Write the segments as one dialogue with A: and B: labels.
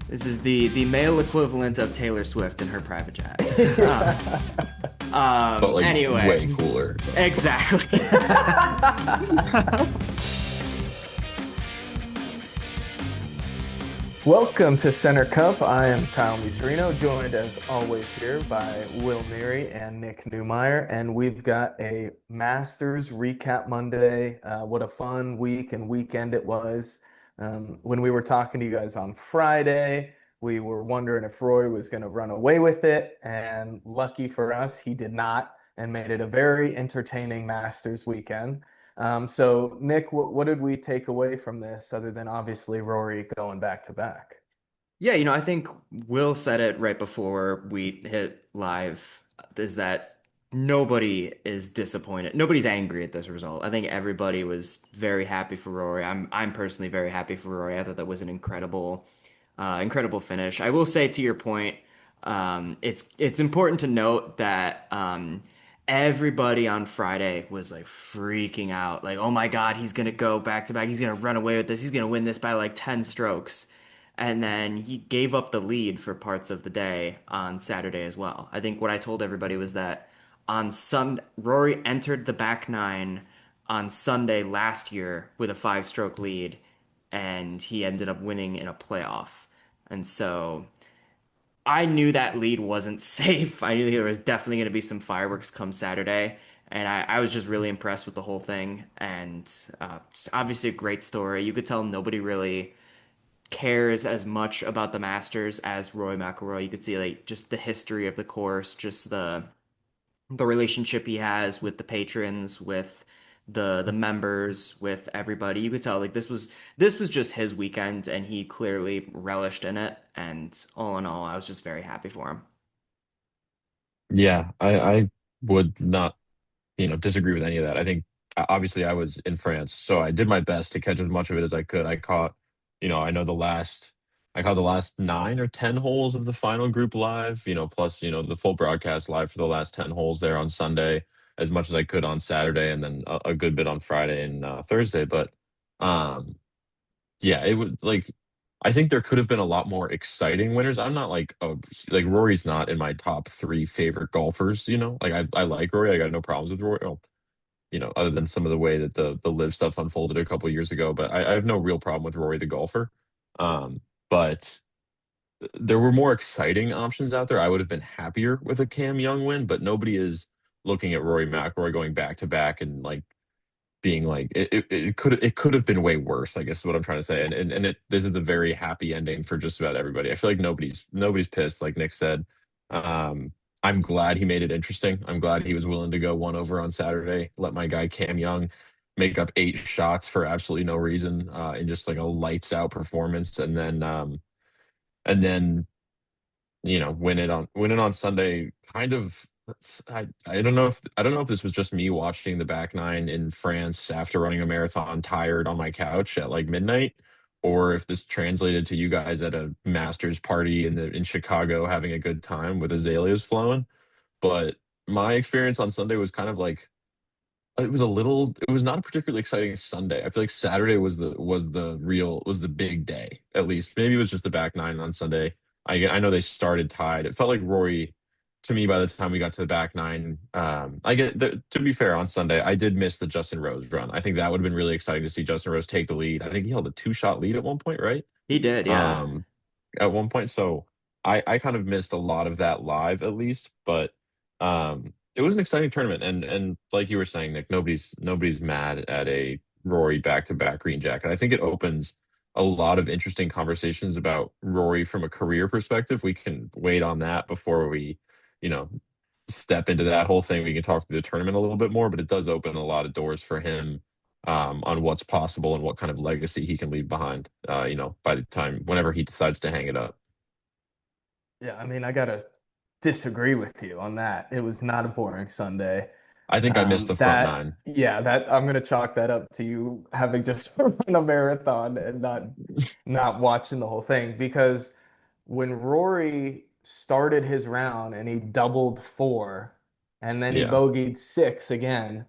A: This is the male equivalent of Taylor Swift in her private jet.
B: But like
A: Anyway,
B: way cooler.
A: exactly.
C: Welcome to Center Cup. I am Kyle Miserino, joined as always here by Will Neary and Nick Newmeyer, and we've got a Masters recap Monday. What a fun week and weekend it was. When we were talking to you guys on Friday, we were wondering if Roy was going to run away with it, and lucky for us, he did not, and made it a very entertaining Masters weekend. So Nick, what did we take away from this other than obviously Rory going back to back?
A: Yeah, I think Will said it right before we hit live, is that nobody is disappointed. Nobody's angry at this result. I think everybody was very happy for Rory. I'm personally very happy for Rory. I thought that was an incredible finish. I will say to your point, it's important to note that everybody on Friday was like freaking out, like, oh my God, he's gonna go back to back. He's gonna run away with this. He's gonna win this by like 10 strokes. And then he gave up the lead for parts of the day on Saturday as well. I think what I told everybody was that Rory entered the back nine on Sunday last year with a 5 stroke lead, and he ended up winning in a playoff. And so I knew that lead wasn't safe. I knew there was definitely going to be some fireworks come Saturday. And I was just really impressed with the whole thing. And just obviously a great story. You could tell nobody really cares as much about the Masters as Rory McIlroy. You could see like just the history of the course, just the relationship he has with the patrons, with the members, with everybody. You could tell like this was just his weekend and he clearly relished in it. And all in all, I was just very happy for him.
B: Yeah, I would not, disagree with any of that. I think obviously I was in France, so I did my best to catch as much of it as I could. I know I caught the last 9 or 10 holes of the final group live, plus, the full broadcast live for the last 10 holes there on Sunday, as much as I could on Saturday, and then a good bit on Friday and Thursday. But um, yeah, it would like I think there could have been a lot more exciting winners. I'm not like Rory's not in my top three favorite golfers. Like I like Rory. I got no problems with Rory. Well, other than some of the way that the live stuff unfolded a couple years ago. But I have no real problem with Rory the golfer. Um, but there were more exciting options out there. I would have been happier with a Cam Young win, but nobody is looking at Rory McIlroy going back to back and like being like it could have been way worse, I guess is what I'm trying to say. And this is a very happy ending for just about everybody. I feel like nobody's pissed, like Nick said. I'm glad he made it interesting. I'm glad he was willing to go one over on Saturday, let my guy Cam Young make up 8 shots for absolutely no reason, in just like a lights out performance, and then win it on Sunday. Kind of, I don't know if this was just me watching the back nine in France after running a marathon, tired on my couch at like midnight, or if this translated to you guys at a Masters party in Chicago having a good time with azaleas flowing. But my experience on Sunday was kind of like it was not a particularly exciting Sunday. I feel like Saturday was the big day, at least. Maybe it was just the back nine on Sunday. I know they started tied. It felt like Rory, to me, by the time we got to the back nine. To be fair, on Sunday I did miss the Justin Rose run. I think that would have been really exciting to see Justin Rose take the lead. I think he held a 2 shot lead at one point, right?
A: He did, yeah.
B: Um, at one point. So I kind of missed a lot of that live, at least, but it was an exciting tournament. And like you were saying, Nick, nobody's mad at a Rory back-to-back green jacket. I think it opens a lot of interesting conversations about Rory from a career perspective. We can wait on that before we, you know, step into that whole thing. We can talk through the tournament a little bit more, but it does open a lot of doors for him, on what's possible and what kind of legacy he can leave behind, by the time whenever he decides to hang it up.
C: Yeah, I mean, I gotta disagree with you on that. It was not a boring Sunday.
B: I think I missed the front
C: That,
B: nine.
C: yeah, that I'm gonna chalk that up to you having just run a marathon and not watching the whole thing because when Rory started his round and he doubled four and then he
B: Yeah.
C: bogeyed six again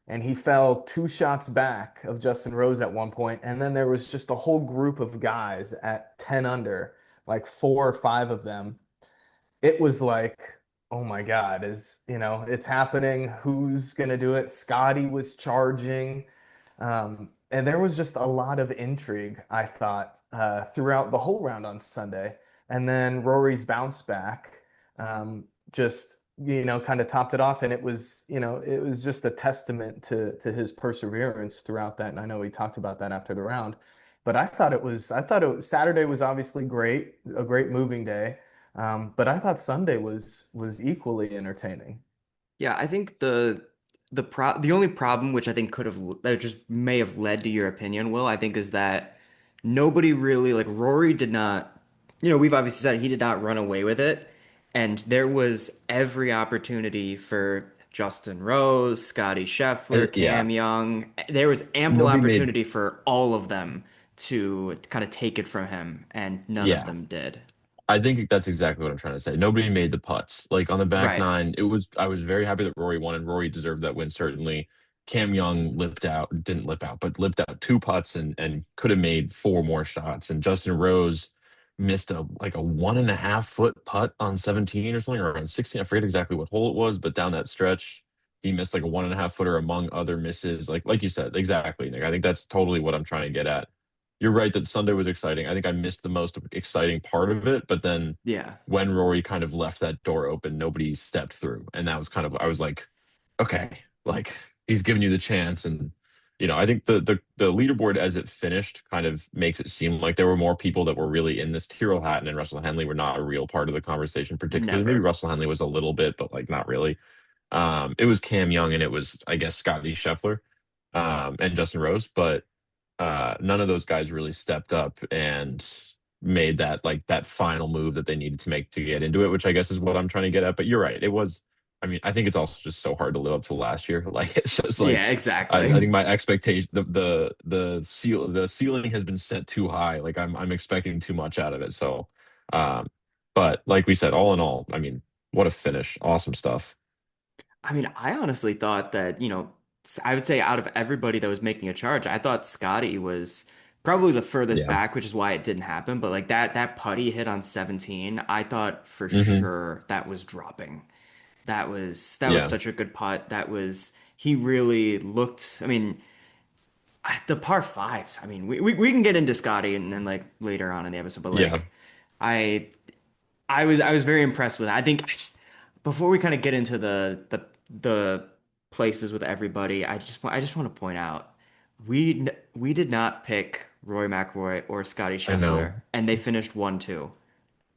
C: and he fell 2 shots back of Justin Rose at one point and then there was just a whole group of guys at 10 under like 4 or 5 of them, it was like, oh my God, it's happening. Who's gonna do it? Scotty was charging. And there was just a lot of intrigue, I thought, throughout the whole round on Sunday. And then Rory's bounce back just, kind of topped it off. And it was just a testament to his perseverance throughout that. And I know he talked about that after the round. But Saturday was obviously great, a great moving day. But I thought Sunday was equally entertaining.
A: Yeah, I think the only problem which I think could have that just may have led to your opinion, Will, I think is that nobody really like Rory did not, we've obviously said he did not run away with it, and there was every opportunity for Justin Rose, Scotty Scheffler,
B: And yeah,
A: Cam Young. There was ample
B: nobody made
A: opportunity for all of them to kind of take it from him, and none of
B: yeah.
A: them did.
B: I think that's exactly what I'm trying to say. Nobody made the putts. Like on the back
A: Right.
B: nine, it was I was very happy that Rory won and Rory deserved that win certainly. Cam Young didn't lip out, but lipped out two putts and could have made four more shots. And Justin Rose missed a 1.5 foot putt on 17 or something or on 16. I forget exactly what hole it was, but down that stretch, he missed like a 1.5 footer among other misses. Like you said, exactly, Nick. I think that's totally what I'm trying to get at. You're right that Sunday was exciting. I think I missed the most exciting part of it, but then
A: Yeah.
B: when Rory kind of left that door open, nobody stepped through, and that was kind of I was like, okay, like he's giving you the chance, and I think the leaderboard as it finished kind of makes it seem like there were more people that were really in this. Tyrrell Hatton and Russell Henley were not a real part of the conversation, particularly. Maybe
A: Never.
B: Russell Henley was a little bit, but like not really. It was Cam Young and it was I guess Scotty Scheffler, and Justin Rose, but none of those guys really stepped up and made that final move that they needed to make to get into it, which I guess is what I'm trying to get at. But you're right. It was, I mean, I think it's also just so hard to live up to last year. Like it's just like
A: Yeah,
B: I think
A: exactly.
B: my expectation the ceiling has been set too high. Like I'm expecting too much out of it. So um but like we said, all in all, I mean, what a finish. Awesome stuff.
A: I mean, I honestly thought that, I would say out of everybody that was making a charge, I thought Scotty was probably the furthest
B: Yeah.
A: back, which is why it didn't happen. But like that putty hit on 17, I thought for
B: Hmm.
A: sure that was dropping. That was
B: Yeah.
A: such a good putt. He really looked, I mean, the par fives. I mean, we can get into Scotty and then like later on in the episode, but
B: Yeah.
A: like I I was very impressed with it. I think before we kind of get into the places with everybody, I just want to point out we did not pick Roy McIlroy or Scotty
B: I
A: Scheffler,
B: know.
A: and they finished 1-2.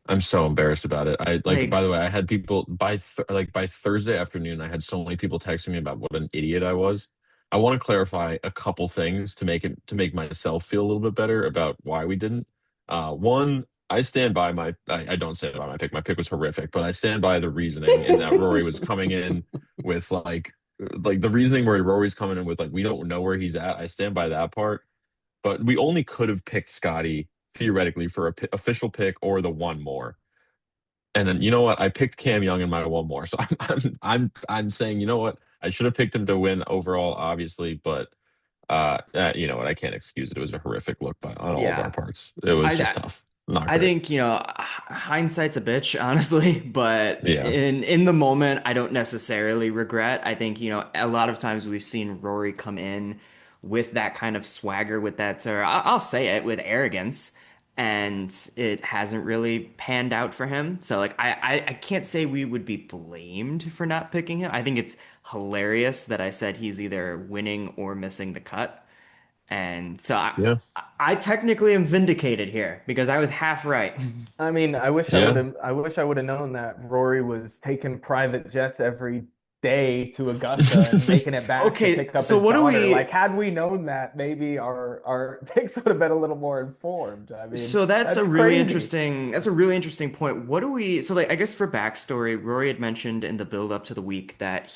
B: I'm so embarrassed about it. I like, by
A: Like,
B: the way, I had people by Thursday afternoon, I had so many people texting me about what an idiot I was. I want to clarify a couple things to make myself feel a little bit better about why we didn't. One, I stand by I don't stand by my pick. My pick was horrific, but I stand by the reasoning in that Rory was coming in with like the reasoning where Rory's coming in with like we don't know where he's at. I stand by that part, but we only could have picked Scotty theoretically for a official pick or the one more. And then you know what? I picked Cam Young in my one more. So I'm saying, you know what? I should have picked him to win overall, obviously, but you know what? I can't excuse it. It was a horrific look on all of our
A: yeah,
B: parts. It was just
A: I
B: tough. Not
A: I
B: great.
A: think, hindsight's a bitch, honestly, but
B: Yeah.
A: in the moment, I don't necessarily regret. I think, a lot of times we've seen Rory come in with that kind of swagger, with that, sir, I'll say it, with arrogance, and it hasn't really panned out for him. So, like, I can't say we would be blamed for not picking him. I think it's hilarious that I said he's either winning or missing the cut. And so
B: Yeah.
A: I technically am vindicated here because I was half right.
C: I mean,
B: Yeah.
C: I wish I would have known that Rory was taking private jets every day to Augusta and making it back to
A: Okay,
C: pick up
A: so
C: his
A: what do
C: daughter. Like,
A: we?
C: had we known that, maybe our picks would have been a little more informed. I mean,
A: So
C: that's crazy.
A: that's a really interesting point. What do we? So like, I guess for backstory, Rory had mentioned in the build up to the week that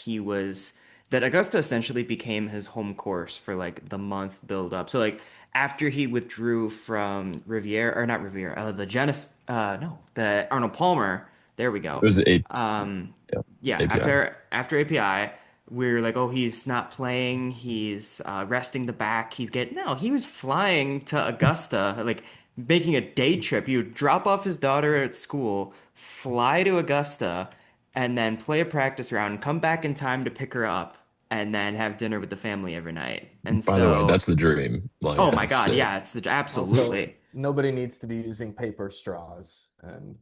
A: that Augusta essentially became his home course for like the month build up. So like after he withdrew from Riviera or not Riviera, the Genesis, no, the Arnold Palmer. There we
B: It
A: go.
B: was a
A: Um,
B: yeah,
A: yeah,
B: API.
A: after API, we're like, oh, he's not playing. He's resting the back. He was flying to Augusta. Like making a day trip. You would drop off his daughter at school, fly to Augusta, and then play a practice round, come back in time to pick her up, and then have dinner with the family every night. And
B: By the way,
A: so,
B: that's the dream. Like
A: oh my
B: that's
A: God,
B: sick.
A: yeah, it's the
C: Also,
A: absolutely.
C: nobody needs to be using paper straws. And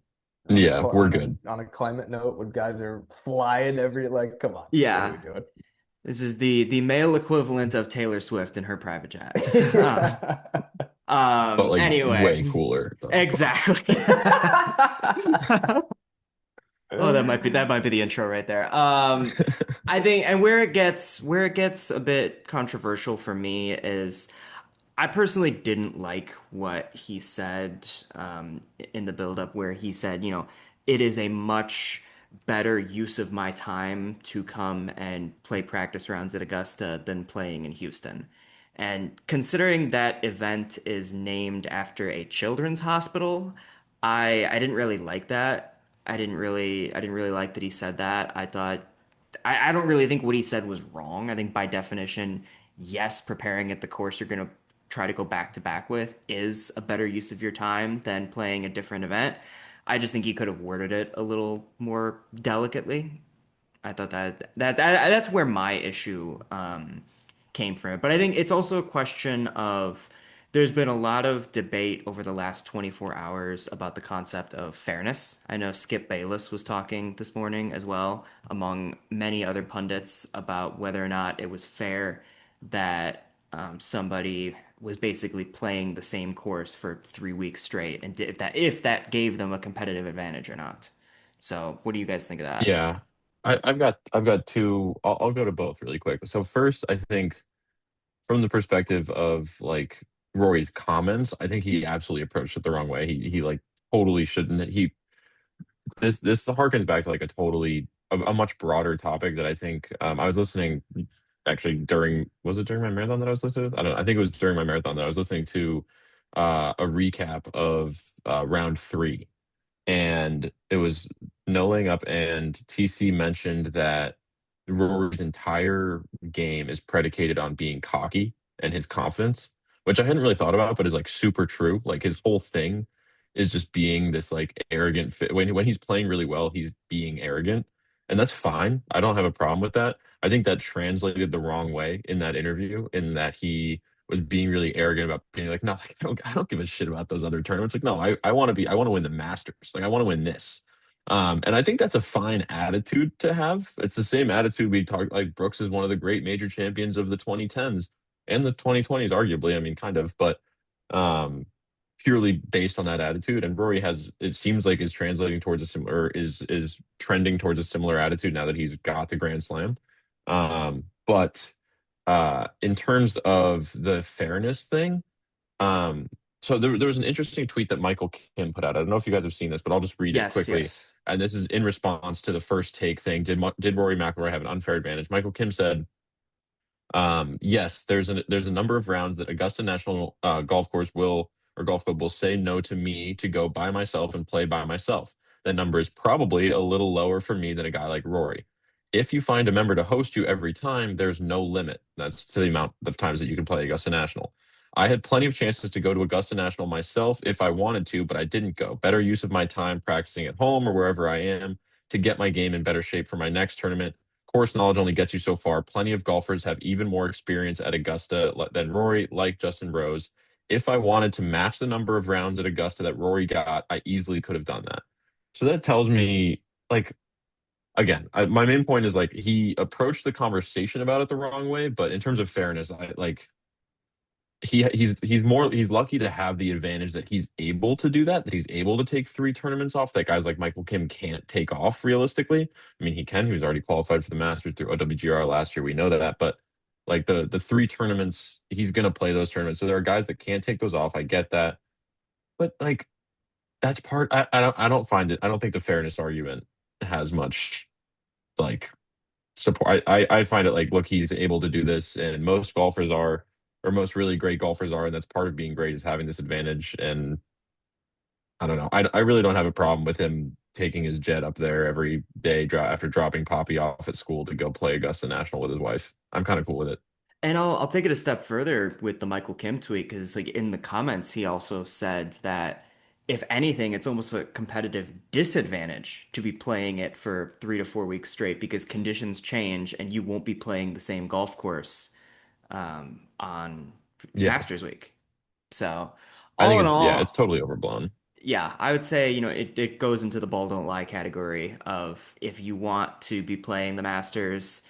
B: Yeah, we're good.
C: on a climate note, when guys are flying every like, come on, what are
A: Yeah,
C: we doing?
A: this is the male equivalent of Taylor Swift in her private jet.
C: Yeah.
B: But like way
A: Anyway,
B: cooler though.
A: exactly. Oh, that might be the intro right there. I think, and where it gets a bit controversial for me is I personally didn't like what he said in the build-up, where he said, you know, it is a much better use of my time to come and play practice rounds at Augusta than playing in Houston. And considering that event is named after a children's hospital, I didn't really like that. I didn't really like that he said that. I don't really think what he said was wrong. I think by definition, yes, preparing at the course you're going to try to go back to back with is a better use of your time than playing a different event. I just think he could have worded it a little more delicately. I thought that's where my issue came from. But I think it's also a question of there's been a lot of debate over the last 24 hours about the concept of fairness. I know Skip Bayless was talking this morning as well, among many other pundits, about whether or not it was fair that somebody was basically playing the same course for 3 weeks straight, and if that gave them a competitive advantage or not. So, what do you guys think of that?
B: Yeah. I've got two. I'll go to both really quick. So first, I think from the perspective of like Rory's comments, I think he absolutely approached it the wrong way. He like totally shouldn't. He this harkens back to like a totally a much broader topic that I think I was listening actually during was it during my marathon that I was listening to? I don't know. I think it was during my marathon that I was listening to a recap of round three, and it was no laying up, and TC mentioned that Rory's entire game is predicated on being cocky and his confidence, which I hadn't really thought about, but is like super true. Like his whole thing is just being this like arrogant when he's playing really well, he's being arrogant. And that's fine. I don't have a problem with that. I think that translated the wrong way in that interview, in that he was being really arrogant about being like, no, like, I don't give a shit about those other tournaments. Like, no, I want to win the Masters. Like, I want to win this. And I think that's a fine attitude to have. It's the same attitude we talked. Like Brooks is one of the great major champions of the 2010s and the 2020s, arguably. I mean, kind of, but um, purely based on that attitude. And Rory has, it seems like, is translating towards a similar, is trending towards a similar attitude now that he's got the Grand Slam. But in terms of the fairness thing, um, so there was an interesting tweet that Michael Kim put out. I don't know if you guys have seen this, but I'll just read it
A: Yes,
B: quickly.
A: yes.
B: And this is in response to the first take thing. Did Rory McIlroy have an unfair advantage? Michael Kim said, yes, there's a number of rounds that Augusta National Golf Course will or golf club will say no to me to go by myself and play by myself. That number is probably a little lower for me than a guy like Rory. If you find a member to host you every time, there's no limit. That's to the amount of times that you can play Augusta National. I had plenty of chances to go to Augusta National myself if I wanted to, but I didn't go. Better use of my time practicing at home or wherever I am to get my game in better shape for my next tournament. Course knowledge only gets you so far. Plenty of golfers have even more experience at Augusta than Rory, like Justin Rose. If I wanted to match the number of rounds at Augusta that Rory got, I easily could have done that. So that tells me, like, again, my main point is like he approached the conversation about it the wrong way, but in terms of fairness, I like he's lucky to have the advantage that he's able to do that he's able to take three tournaments off that guys like Michael Kim can't take off realistically. I mean, he can. He was already qualified for the Masters through OWGR last year. We know that, but like the three tournaments, he's gonna play those tournaments. So there are guys that can't take those off. I get that, but like that's part. I don't find it. I don't think the fairness argument has much like support. I find it like, look, he's able to do this, and most golfers are, or most really great golfers are, and that's part of being great is having this advantage. And I don't know. I really don't have a problem with him taking his jet up there every day after dropping Poppy off at school to go play Augusta National with his wife. I'm kind of cool with it.
A: And I'll take it a step further with the Michael Kim tweet because like in the comments he also said that if anything, it's almost a competitive disadvantage to be playing it for 3 to 4 weeks straight because conditions change and you won't be playing the same golf course on
B: Yeah.
A: Masters Week. So
B: I
A: all
B: think
A: in
B: it's
A: all,
B: totally overblown.
A: yeah, I would say, it goes into the ball don't lie category of if you want to be playing the Masters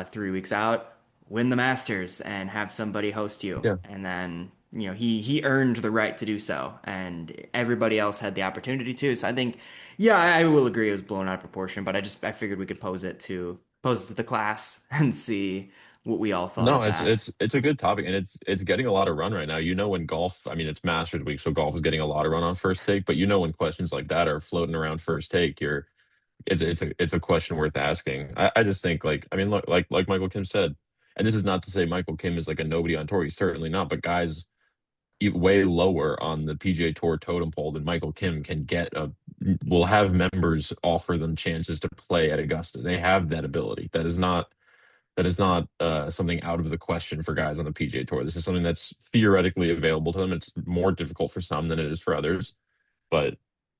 A: 3 weeks out, win the Masters and have somebody host you.
B: Yeah.
A: And then, he earned the right to do so, and everybody else had the opportunity to. So I think, yeah, I will agree it was blown out of proportion, but I figured we could pose it to the class and see what we all thought
B: No,
A: of
B: it's
A: that.
B: it's it's a good topic, and it's getting a lot of run right now. You know, when golf, I mean, it's Masters week, so golf is getting a lot of run on first take. But you know, when questions like that are floating around first take, it's a question worth asking. I just think like, I mean, look, like Michael Kim said, and this is not to say Michael Kim is like a nobody on tour. He's certainly not. But guys way lower on the PGA Tour totem pole than Michael Kim can get a will have members offer them chances to play at Augusta. They have that ability. That is not something out of the question for guys on the PGA Tour. This is something that's theoretically available to them. It's more difficult for some than it is for others, but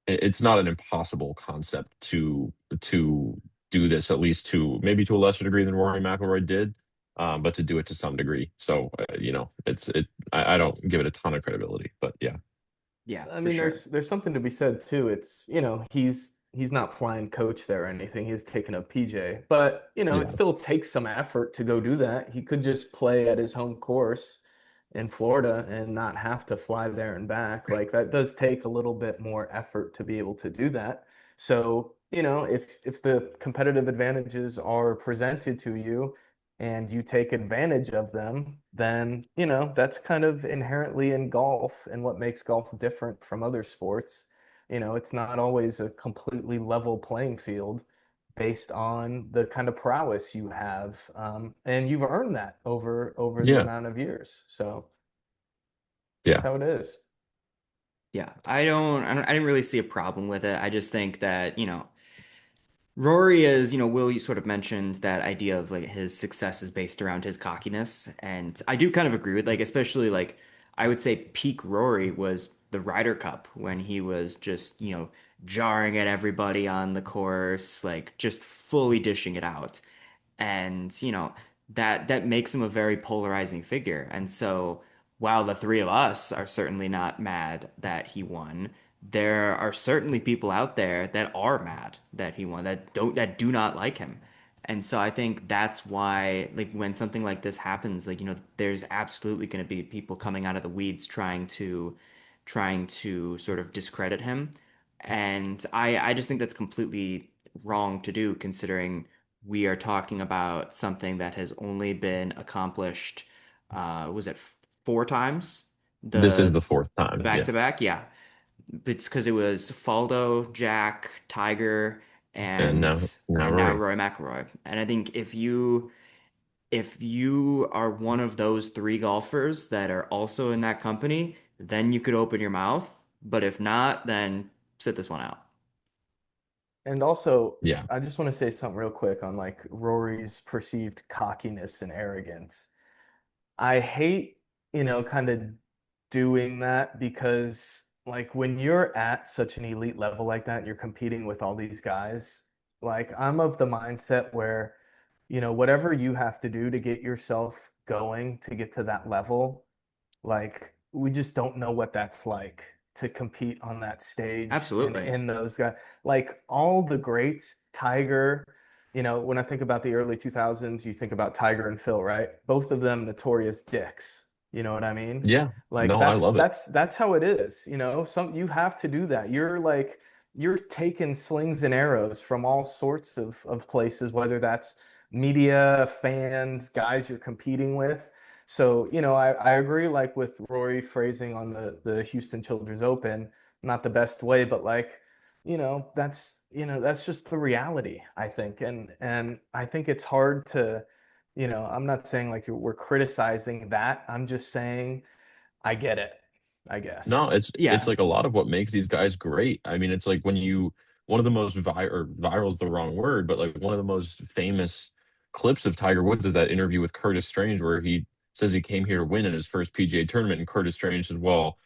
B: it's not an impossible concept to do this, at least to maybe to a lesser degree than Rory McIlroy did, but to do it to some degree. So it's it. I don't give it a ton of credibility, but yeah,
A: Yeah,
C: I
A: for
C: mean,
A: sure.
C: there's something to be said too. It's, he's not flying coach there or anything. He's taking a PJ, but it
B: yeah,
C: still takes some effort to go do that. He could just play at his home course in Florida and not have to fly there and back. Like that does take a little bit more effort to be able to do that. So, if the competitive advantages are presented to you and you take advantage of them, then, that's kind of inherently in golf and what makes golf different from other sports. It's not always a completely level playing field based on the kind of prowess you have. And you've earned that over the
B: yeah,
C: amount of years. So that's
B: yeah.
C: how it is.
A: Yeah, I didn't really see a problem with it. I just think that, Rory is, Will, you sort of mentioned that idea of like his success is based around his cockiness. And I do kind of agree with like, especially like I would say peak Rory was the Ryder Cup when he was just, jarring at everybody on the course, like just fully dishing it out. And that makes him a very polarizing figure. And so while the three of us are certainly not mad that he won, there are certainly people out there that are mad that he won, that do not like him. And so I think that's why, like, when something like this happens, like, there's absolutely going to be people coming out of the weeds trying to sort of discredit him. And I just think that's completely wrong to do, considering we are talking about something that has only been accomplished, was it 4 times?
B: This is
A: The
B: the fourth
A: the
B: time.
A: back
B: Yeah,
A: to back, yeah. It's because it was Faldo, Jack, Tiger,
B: and
A: and
B: now
A: and now
B: Rory.
A: Roy McIlroy. And I think if you are one of those three golfers that are also in that company, then you could open your mouth. But if not, then sit this one out.
C: And also,
B: Yeah,
C: I just want to say something real quick on like Rory's perceived cockiness and arrogance. I hate, kind of doing that because like when you're at such an elite level like that, you're competing with all these guys. Like I'm of the mindset where, whatever you have to do to get yourself going to get to that level, like we just don't know what that's like to compete on that stage and
A: Absolutely.
C: in those guys. Like all the greats, Tiger, when I think about the early 2000s, you think about Tiger and Phil, right? Both of them notorious dicks. You know what I mean?
B: yeah.
C: Like
B: No, I
C: that's
B: love it.
C: that's that's how it is, Some you have to do that. You're taking slings and arrows from all sorts of places, whether that's media, fans, guys you're competing with. So, I agree like with Rory phrasing on the Houston Children's Open, not the best way, but like, that's just the reality, I think. And I think it's hard to, I'm not saying like we're criticizing that. I'm just saying I get it, I guess.
B: No, it's
A: Yeah.
B: like a lot of what makes these guys great. I mean, it's like when you one of the most viral is the wrong word, but like one of the most famous clips of Tiger Woods is that interview with Curtis Strange where he says he came here to win in his first PGA tournament, and Curtis Strange says, "Well,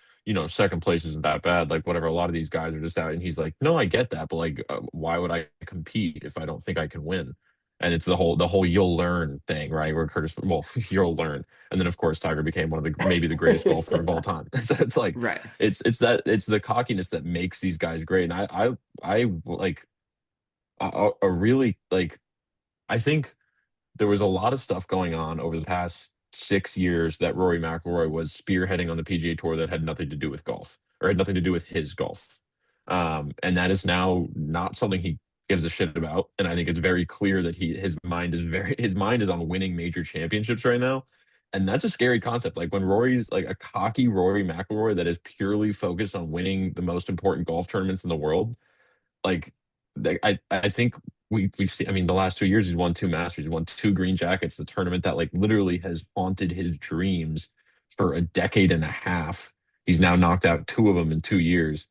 B: second place isn't that bad. Like whatever, a lot of these guys are just out." And he's like, "No, I get that, but like, why would I compete if I don't think I can win?" And it's the whole you'll learn thing, right? Where Curtis, well, you'll learn, and then of course Tiger became one of the maybe the greatest golfer of all time. So it's like
A: Right.
B: it's the cockiness that makes these guys great. And I like a really like I think there was a lot of stuff going on over the past 6 years that Rory McIlroy was spearheading on the PGA Tour that had nothing to do with golf or had nothing to do with his golf. And that is now not something he gives a shit about. And I think it's very clear that his mind is on winning major championships right now. And that's a scary concept. Like when Rory's like a cocky Rory McIlroy that is purely focused on winning the most important golf tournaments in the world, like I think we've seen. I mean, the last 2 years he's won two Masters, he's won two Green Jackets, the tournament that like literally has haunted his dreams for a decade and a half. He's now knocked out two of them in 2 years,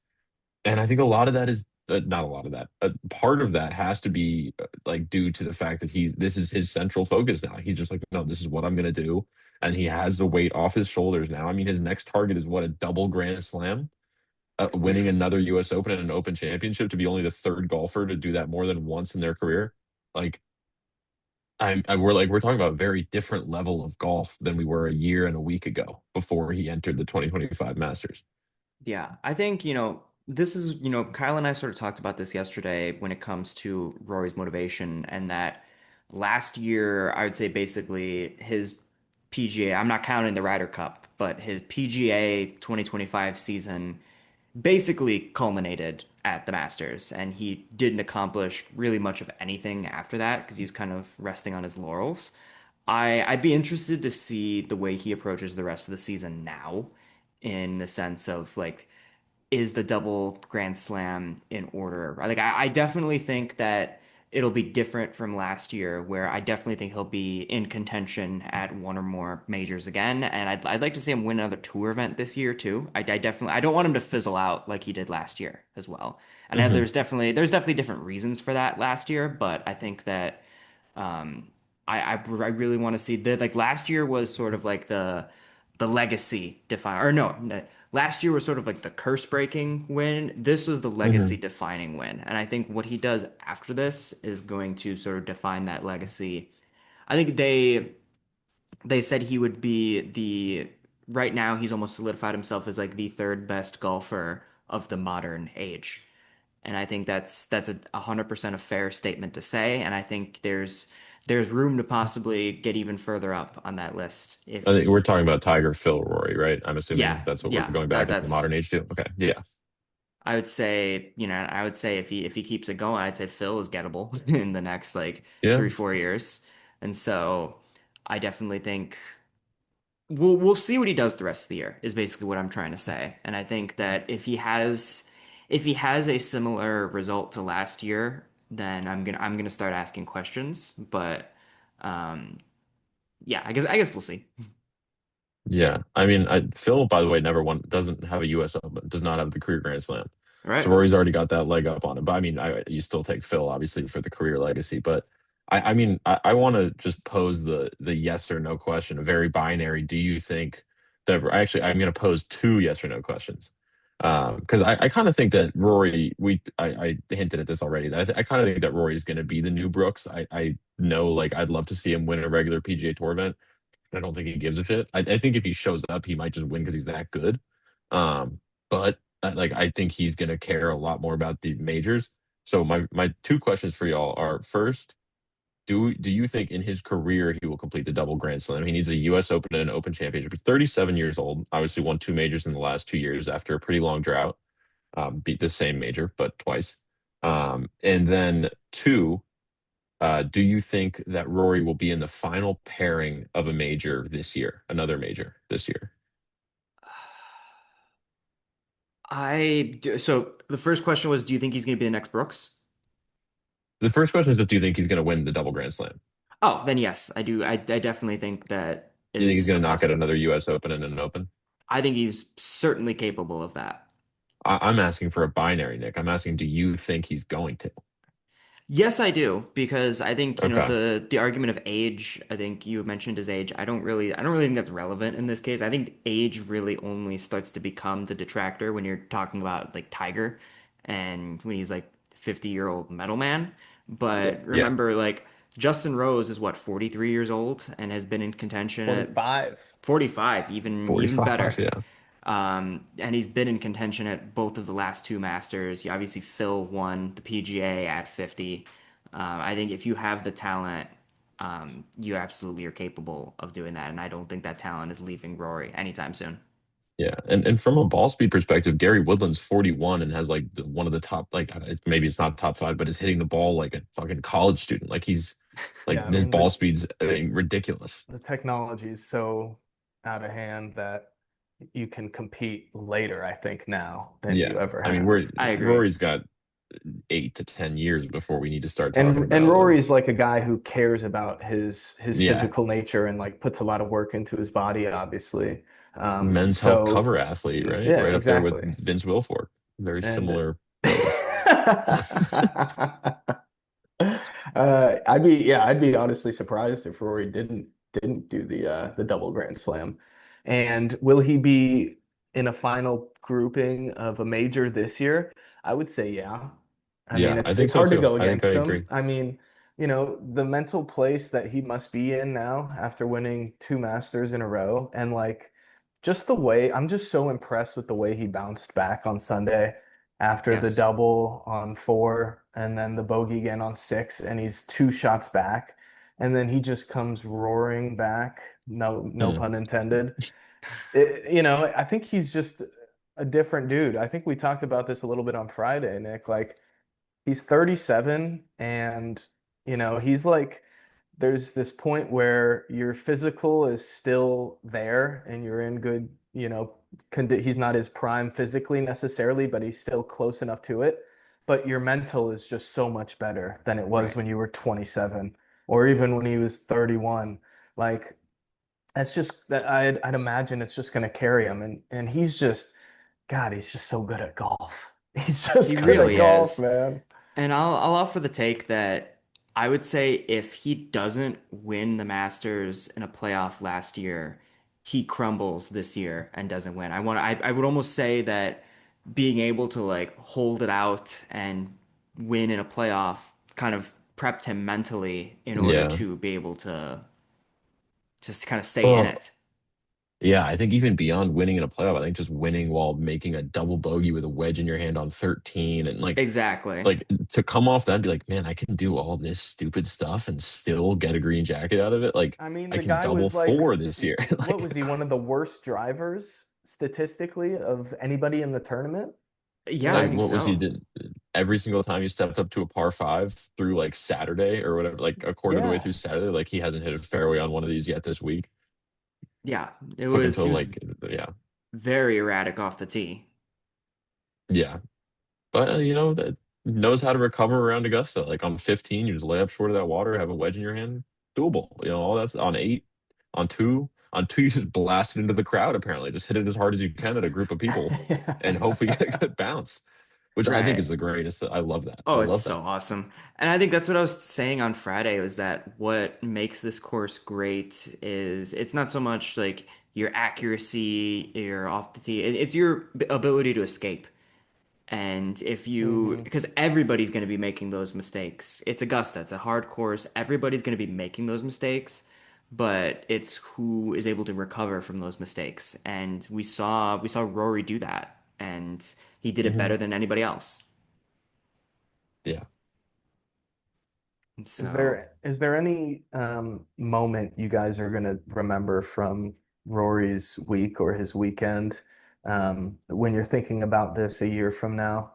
B: and I think a lot of that is not a lot of that. Part of that has to be like due to the fact that this is his central focus now. He's just like, no, this is what I'm gonna do, and he has the weight off his shoulders now. I mean, his next target is what, a double Grand Slam, winning another U.S. Open and an Open Championship, to be only the third golfer to do that more than once in their career. Like we're talking about a very different level of golf than we were a year and a week ago before he entered the 2025 Masters.
A: Yeah, I think, this is, Kyle and I sort of talked about this yesterday when it comes to Rory's motivation, and that last year, I would say basically his PGA, I'm not counting the Ryder Cup, but his PGA 2025 season basically culminated at the Masters, and he didn't accomplish really much of anything after that because he was kind of resting on his laurels. I'd be interested to see the way he approaches the rest of the season now, in the sense of like, is the double Grand Slam in order? Like, I definitely think that it'll be different from last year, where I definitely think he'll be in contention at one or more majors again. And I'd like to see him win another tour event this year too. I definitely, I don't want him to fizzle out like he did last year as well. And
B: Hmm.
A: there's definitely different reasons for that last year, but I think that um, I really want to see that. Like last year was sort of like the legacy define, or no, last year was sort of like the curse breaking win. This was the legacy
B: Hmm.
A: defining win, and I think what he does after this is going to sort of define that legacy. I think they said he would be the right now he's almost solidified himself as like the third best golfer of the modern age. And I think that's 100% a fair statement to say. And I think there's room to possibly get even further up on that list if
B: I think we're talking
A: he,
B: about Tiger, Phil, Rory, right? I'm assuming
A: yeah,
B: that's what we're
A: yeah,
B: going back into the modern age to. Okay, yeah,
A: I would say, I would say if he keeps it going, I'd say Phil is gettable in the next like
B: yeah,
A: 3 4 years. And so I definitely think we'll see what he does the rest of the year is basically what I'm trying to say. And I think that if he has a similar result to last year, then I'm gonna start asking questions. But um yeah, I guess we'll see.
B: yeah. I mean, Phil, by the way, never won. Doesn't have a U.S. Open. Does not have the career Grand Slam.
A: All
B: So
A: right.
B: Rory's already got that leg up on him. But I mean, you still take Phil, obviously, for the career legacy. But I mean, I want to just pose the yes or no question, a very binary. Do you think that actually I'm going to pose two yes or no questions? Because I kind of think that Rory, I hinted at this already, that I kind of think that Rory's going to be the new Brooks. I know, like, I'd love to see him win a regular PGA Tour event. I don't think he gives a shit. I think if he shows up, he might just win because he's that good. But like, I think he's going to care a lot more about the majors. So my two questions for y'all are: first, do you think in his career he will complete the double Grand Slam? He needs a U.S. Open and an Open Championship. He's 37 years old. Obviously, won two majors in the last 2 years after a pretty long drought. Beat the same major, but twice. And then two, do you think that Rory will be in the final pairing of a major this year, another major this year?
A: So the first question was, do you think he's gonna be the next Brooks?
B: The first question is, just, do you think he's going to win the double Grand Slam?
A: Oh, then yes, I do. I definitely think that
B: You think he's
A: is a
B: going to knock out
A: possibility.
B: another U.S. Open and an Open?
A: I think he's certainly capable of that.
B: I'm asking for a binary, Nick. I'm asking, do you think he's going to?
A: Yes, I do, because I think,
B: Okay.
A: the argument of age, I think you mentioned his age. I don't really think that's relevant in this case. I think age really only starts to become the detractor when you're talking about like Tiger and when he's like 50-year-old metal man.
C: Yeah.
A: But
B: Yeah.
A: remember, like Justin Rose is what, 43 years old and has been in contention at
C: 45.
A: 45, even
B: 45.
A: better.
B: Yeah.
A: And he's been in contention at both of the last two Masters. Obviously, Phil won the PGA at 50. I think if you have the talent, you absolutely are capable of doing that. And I don't think that talent is leaving Rory anytime soon.
B: Yeah. And from a ball speed perspective, Gary Woodland's 41 and has like one of the top, like maybe it's not top five, but is hitting the ball like a fucking college student. Like he's
C: Yeah,
B: like
C: I
B: his
C: mean
B: ball speed's ridiculous.
C: the technology is so out of hand that you can compete later, I think, now than
B: Yeah.
C: you ever
B: I mean,
C: have.
A: I agree.
B: Rory's got 8 to 10 years before we need to start talking
C: And
B: about like,
C: Rory's like a guy who cares about his
B: yeah,
C: physical nature and like puts a lot of work into his body, obviously.
B: men's health
C: So
B: cover athlete, right?
C: yeah,
B: Right up there with
C: exactly.
B: Vince Wilfork. Very
C: And
B: similar roles.
C: I'd be honestly surprised if Rory didn't do the double Grand Slam. And will he be in a final grouping of a major this year? I would say yeah. I mean,
B: Yeah, I think
C: it's
B: so
C: hard to
B: too.
C: go
B: I think I
C: against him.
B: agree.
C: I mean, the mental place that he must be in now after winning two Masters in a row, and like just the way I'm just so impressed with the way he bounced back on Sunday after the
A: Yes.
C: double on four and then the bogey again on six, and he's two shots back, and then he just comes roaring back. No
B: Hmm.
C: pun intended. I think he's just a different dude. I think we talked about this a little bit on Friday, Nick. Like he's 37 and he's like there's this point where your physical is still there and you're in good, he's not his prime physically necessarily, but he's still close enough to it. But your mental is just so much better than it was
A: Right.
C: when you were 27 or even when he was 31. Like that's just that I'd imagine it's just going to carry him and he's just God, he's just so good at golf. He's just
A: He
C: good at
A: really
C: golf,
A: is.
C: man.
A: And I'll offer the take that I would say if he doesn't win the Masters in a playoff last year, he crumbles this year and doesn't win. I would almost say that being able to like hold it out and win in a playoff kind of prepped him mentally in order
B: Yeah.
A: to be able to just kind of stay in
B: Well,
A: it.
B: yeah, I think even beyond winning in a playoff, I think just winning while making a double bogey with a wedge in your hand on 13 and
A: Exactly.
B: like to come off that and be like, man, I can do all this stupid stuff and still get a green jacket out of it. Like
C: I mean,
B: I
C: the
B: can
C: guy
B: double
C: was like,
B: four this year.
C: what was he, one of the worst drivers statistically of anybody in the tournament?
A: Yeah, I
B: Like
A: think
B: what was he
A: so.
B: did every single time he stepped up to a par five through like Saturday or whatever, like a quarter of the way
C: Yeah.
B: through Saturday, like he hasn't hit a fairway on one of these yet this week.
A: Yeah,
B: Took
A: he
B: until
A: was
B: like yeah.
A: very erratic off the tee.
B: Yeah. But that knows how to recover around Augusta. Like on 15, you just lay up short of that water, have a wedge in your hand, doable. All that's on eight, on two, you just blast it into the crowd. Apparently, just hit it as hard as you can at a group of people, and hope we get a good bounce. Which I think
A: Right.
B: is the greatest. I love that. I
A: Oh, it's
B: love
A: so
B: that.
A: awesome. And I think that's what I was saying on Friday was that what makes this course great is it's not so much like your accuracy, your off the tee, it's your ability to escape. And if you,
C: hmm
A: because everybody's going to be making those mistakes. It's Augusta, it's a hard course. Everybody's going to be making those mistakes, but it's who is able to recover from those mistakes. And we saw Rory do that, and he did it better
B: Mhm.
A: than anybody else.
B: Yeah.
A: So.
C: Is there any moment you guys are gonna remember from Rory's week or his weekend when you're thinking about this a year from now?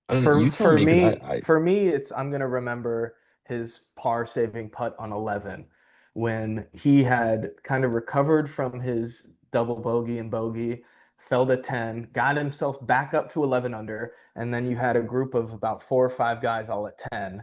B: I don't know. You tell me because
C: For me, it's I'm gonna remember his par saving putt on 11 when he had kind of recovered from his double bogey and bogey, fell to 10, got himself back up to 11 under, and then you had a group of about four or five guys all at 10.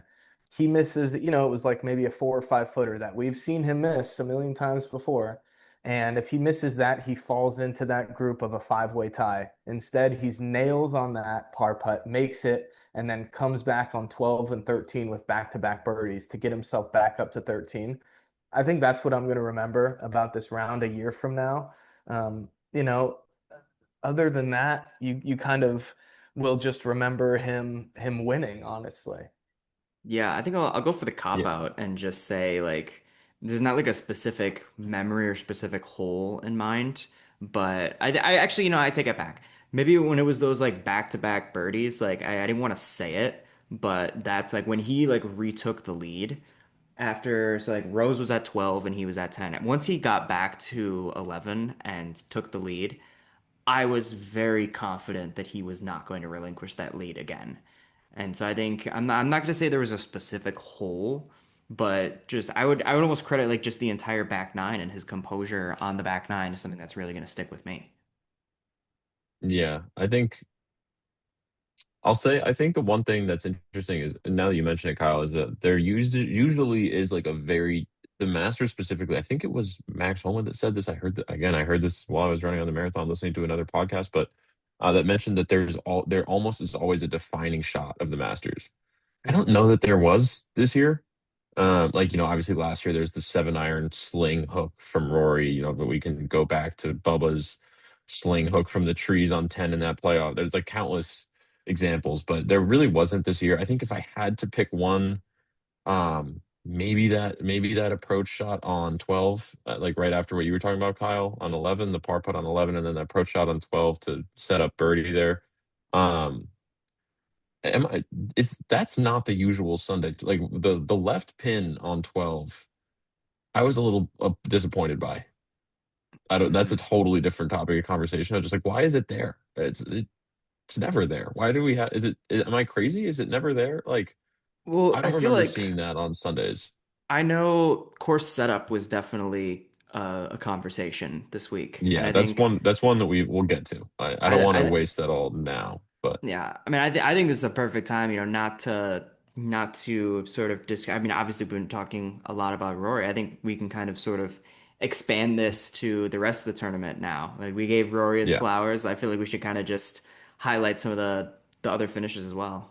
C: He misses, it was like maybe a 4 or 5 footer that we've seen him miss a million times before. And if he misses that, he falls into that group of a five-way tie. Instead, he's nails on that par putt, makes it, and then comes back on 12 and 13 with back-to-back birdies to get himself back up to 13. I think that's what I'm going to remember about this round a year from now. You know, other than that, you kind of will just remember him winning, honestly.
A: Yeah, I think I'll go for the cop
B: Yeah.
A: out and just say like there's not like a specific memory or specific hole in mind, but I actually, I take it back. Maybe when it was those like back-to-back birdies, like I didn't want to say it, but that's like when he like retook the lead after, so like Rose was at 12 and he was at 10. Once he got back to 11 and took the lead, I was very confident that he was not going to relinquish that lead again. And so I think I'm not going to say there was a specific hole, but just I would almost credit like just the entire back nine and his composure on the back nine is something that's really going to stick with me.
B: Yeah. I think the one thing that's interesting is, and now that you mention it, Kyle, is that there usually is like a very the Masters specifically. I think it was Max Homa that said this. I heard this while I was running on the marathon, listening to another podcast, but that mentioned that there almost is always a defining shot of the Masters. I don't
C: Mhm.
B: know that there was this year. Like, obviously last year there's the 7-iron sling hook from Rory, but we can go back to Bubba's sling hook from the trees on 10 in that playoff. There's like countless examples, but there really wasn't this year. I think if I had to pick one, maybe that approach shot on 12, like right after what you were talking about, Kyle, on 11, the par putt on 11, and then the approach shot on 12 to set up birdie there. Um, Am I, if that's not the usual Sunday, like the left pin on 12, I was a little disappointed by. I don't, that's a
A: Mhm.
B: totally different topic of conversation. I was just like, why is it there? It's never there. Why do we have, am I crazy? Is it never there? Like,
A: Well,
B: I
A: I
B: don't
A: feel
B: remember
A: like
B: seeing that on Sundays.
A: I know course setup was definitely a conversation this week, and
B: Yeah,
A: I
B: that's
A: think
B: one that we will get to. I don't want to
A: I
B: waste that all now, but
A: Yeah, I mean, I think this is a perfect time, not to sort of describe. I mean, obviously, we've been talking a lot about Rory. I think we can kind of sort of expand this to the rest of the tournament now. Like we gave Rory his
B: yeah,
A: flowers. I feel like we should kind of just highlight some of the other finishes as well.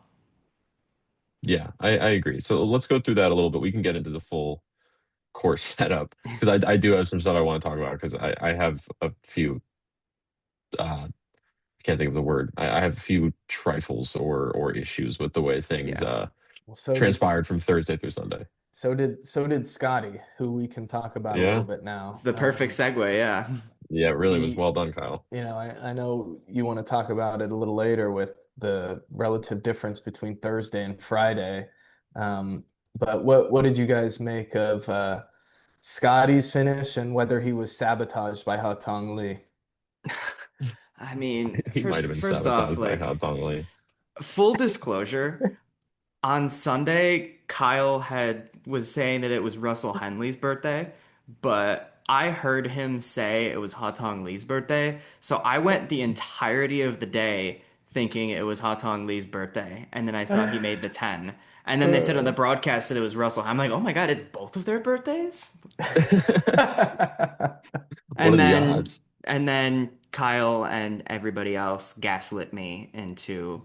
B: yeah, I agree. So let's go through that a little bit. We can get into the full course setup because I do have some stuff I want to talk about because I have a few I can't think of the word. I have a few trifles or issues with the way things
A: Yeah,
C: Well,
B: transpired from Thursday through Sunday.
C: so did Scotty, who we can talk about a little
B: Yeah.
C: bit
A: it's
C: now.
A: the perfect segue. Yeah.
B: Yeah, it really was
C: He,
B: well done, Kyle.
C: I know you want to talk about it a little later with the relative difference between Thursday and Friday. But what did you guys make of Scotty's finish and whether he was sabotaged by Ha Tong Lee?
A: I mean,
B: He might
A: first
B: have been
A: first off,
B: sabotaged by
A: like
B: Hao Tong.
A: full disclosure. On Sunday, Kyle had was saying that it was Russell Henley's birthday, but I heard him say it was Ha Tong Lee's birthday. So I went the entirety of the day thinking it was Ha Tong Lee's birthday, and then I saw he made the 10. And then they said on the broadcast that it was Russell. I'm like, "Oh my God, it's both of their birthdays?"
B: What are
A: And
B: the
A: then
B: odds?
A: and then Kyle and everybody else gaslit me into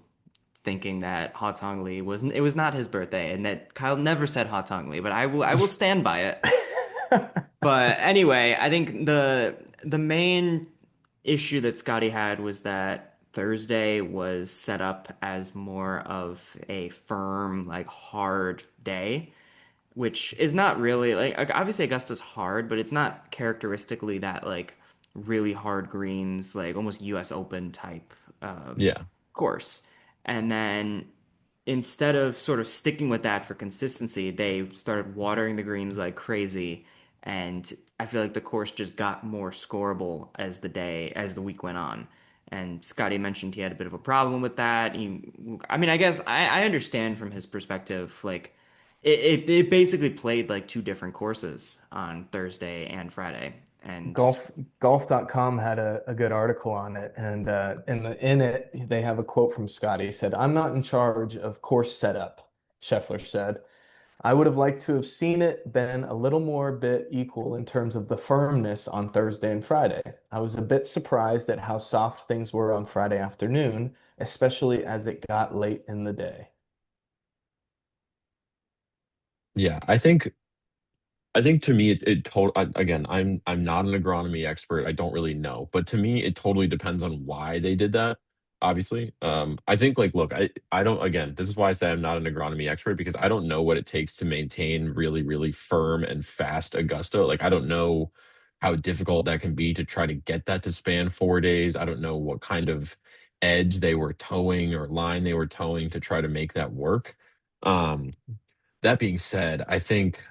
A: thinking that Ha Tong Lee was not his birthday and that Kyle never said Ha Tong Lee, but I will stand by it. But anyway, I think the main issue that Scotty had was that Thursday was set up as more of a firm, like hard day, which is not really like obviously Augusta's hard, but it's not characteristically that like really hard greens, like almost US Open type
B: Yeah.
A: course. And then instead of sort of sticking with that for consistency, they started watering the greens like crazy. And I feel like the course just got more scoreable as the week went on. And Scotty mentioned he had a bit of a problem with that. I mean, I guess I understand from his perspective, like it basically played like two different courses on Thursday and Friday. And
C: Golf.com had a good article on it, and in it they have a quote from Scotty. He said, "I'm not in charge of course setup," Scheffler said. I would have liked to have seen it been a little more bit equal in terms of the firmness on Thursday and Friday. I was a bit surprised at how soft things were on Friday afternoon, especially as it got late in the day.
B: Yeah, I think to me it total again, I'm not an agronomy expert. I don't really know, but to me it totally depends on why they did that. Obviously, I think like look, I don't again. This is why I say I'm not an agronomy expert because I don't know what it takes to maintain really firm and fast Augusta. Like I don't know how difficult that can be to try to get that to span 4 days. I don't know what kind of edge they were towing or line they were towing to try to make that work. Um, that being said, I think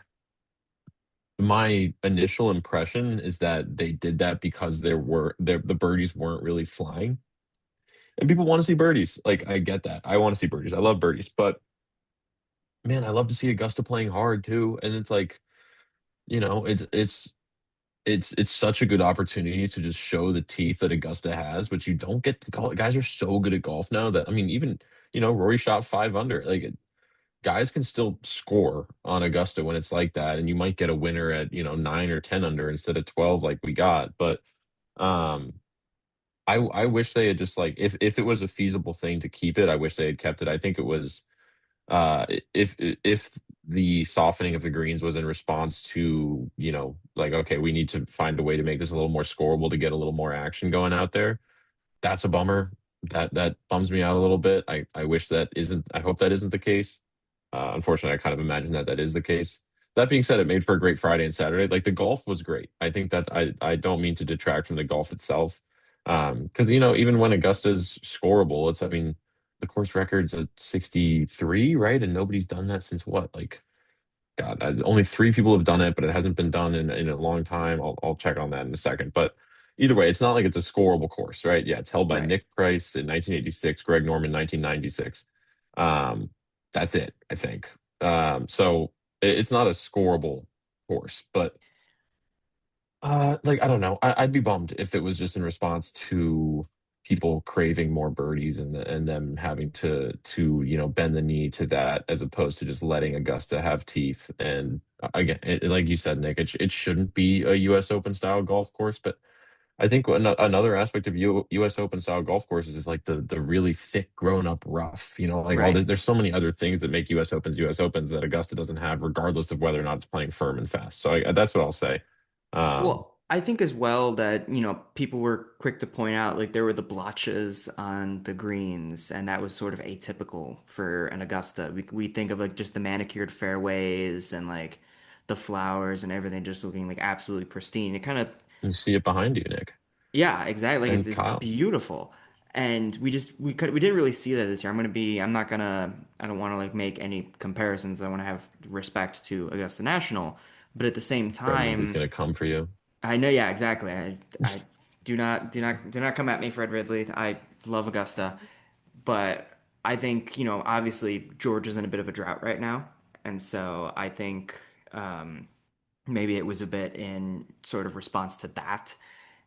B: my initial impression is that they did that because the birdies weren't really flying, and people want to see birdies. Like I get that. I want to see birdies. I love birdies, but man, I love to see Augusta playing hard too. And it's like it's such a good opportunity to just show the teeth that Augusta has, but you don't get the golf. Guys are so good at golf now that I mean, even Rory shot 5 under. Like guys can still score on Augusta when it's like that, and you might get a winner at 9 or 10 under instead of 12 like we got. But um, I wish they had just like if it was a feasible thing to keep it, I wish they had kept it. I think it was if the softening of the greens was in response to like okay, we need to find a way to make this a little more scoreable to get a little more action going out there. That's a bummer. That bums me out a little bit. I wish that isn't. I hope that isn't the case. Unfortunately, I kind of imagine that that is the case. That being said, it made for a great Friday and Saturday. Like the golf was great. I think that I don't mean to detract from the golf itself, because even when Augusta's scoreable, it's I mean the course record's a 63, right? And nobody's done that since what? Like God, only three people have done it, but it hasn't been done in a long time. I'll check on that in a second. But either way, it's not like it's a scoreable course, right? Yeah, it's held by
C: Right.
B: Nick Price in 1986, Greg Norman 1996. Um, that's it, I think. So it's not a scoreable course, but like I don't know. I'd be bummed if it was just in response to people craving more birdies and them having to bend the knee to that as opposed to just letting Augusta have teeth. And again, like you said, Nick, it shouldn't be a U.S. Open style golf course, but I think another aspect of U.S. Open style golf courses is like the really thick grown up rough. Like all
A: Right.
B: there's so many other things that make U.S. Opens that Augusta doesn't have, regardless of whether or not it's playing firm and fast. So that's what I'll say. Um,
A: Well, I think as well that, people were quick to point out like there were the blotches on the greens, and that was sort of atypical for an Augusta. We think of like just the manicured fairways and like the flowers and everything just looking like absolutely pristine. It kind of,
B: you see it behind you, Nick
A: yeah, exactly. Like
B: and
A: it's
B: Kyle.
A: beautiful. And we didn't really see that this year. I'm not gonna, I don't want to like make any comparisons. I want to have respect to Augusta National, but at the same
B: Red Ridley's
A: time,
B: gonna come for you.
A: I know, yeah, exactly. I do not come at me, Fred Ridley. I love Augusta, but I think, obviously George is in a bit of a drought right now, and so I think maybe it was a bit in sort of response to that,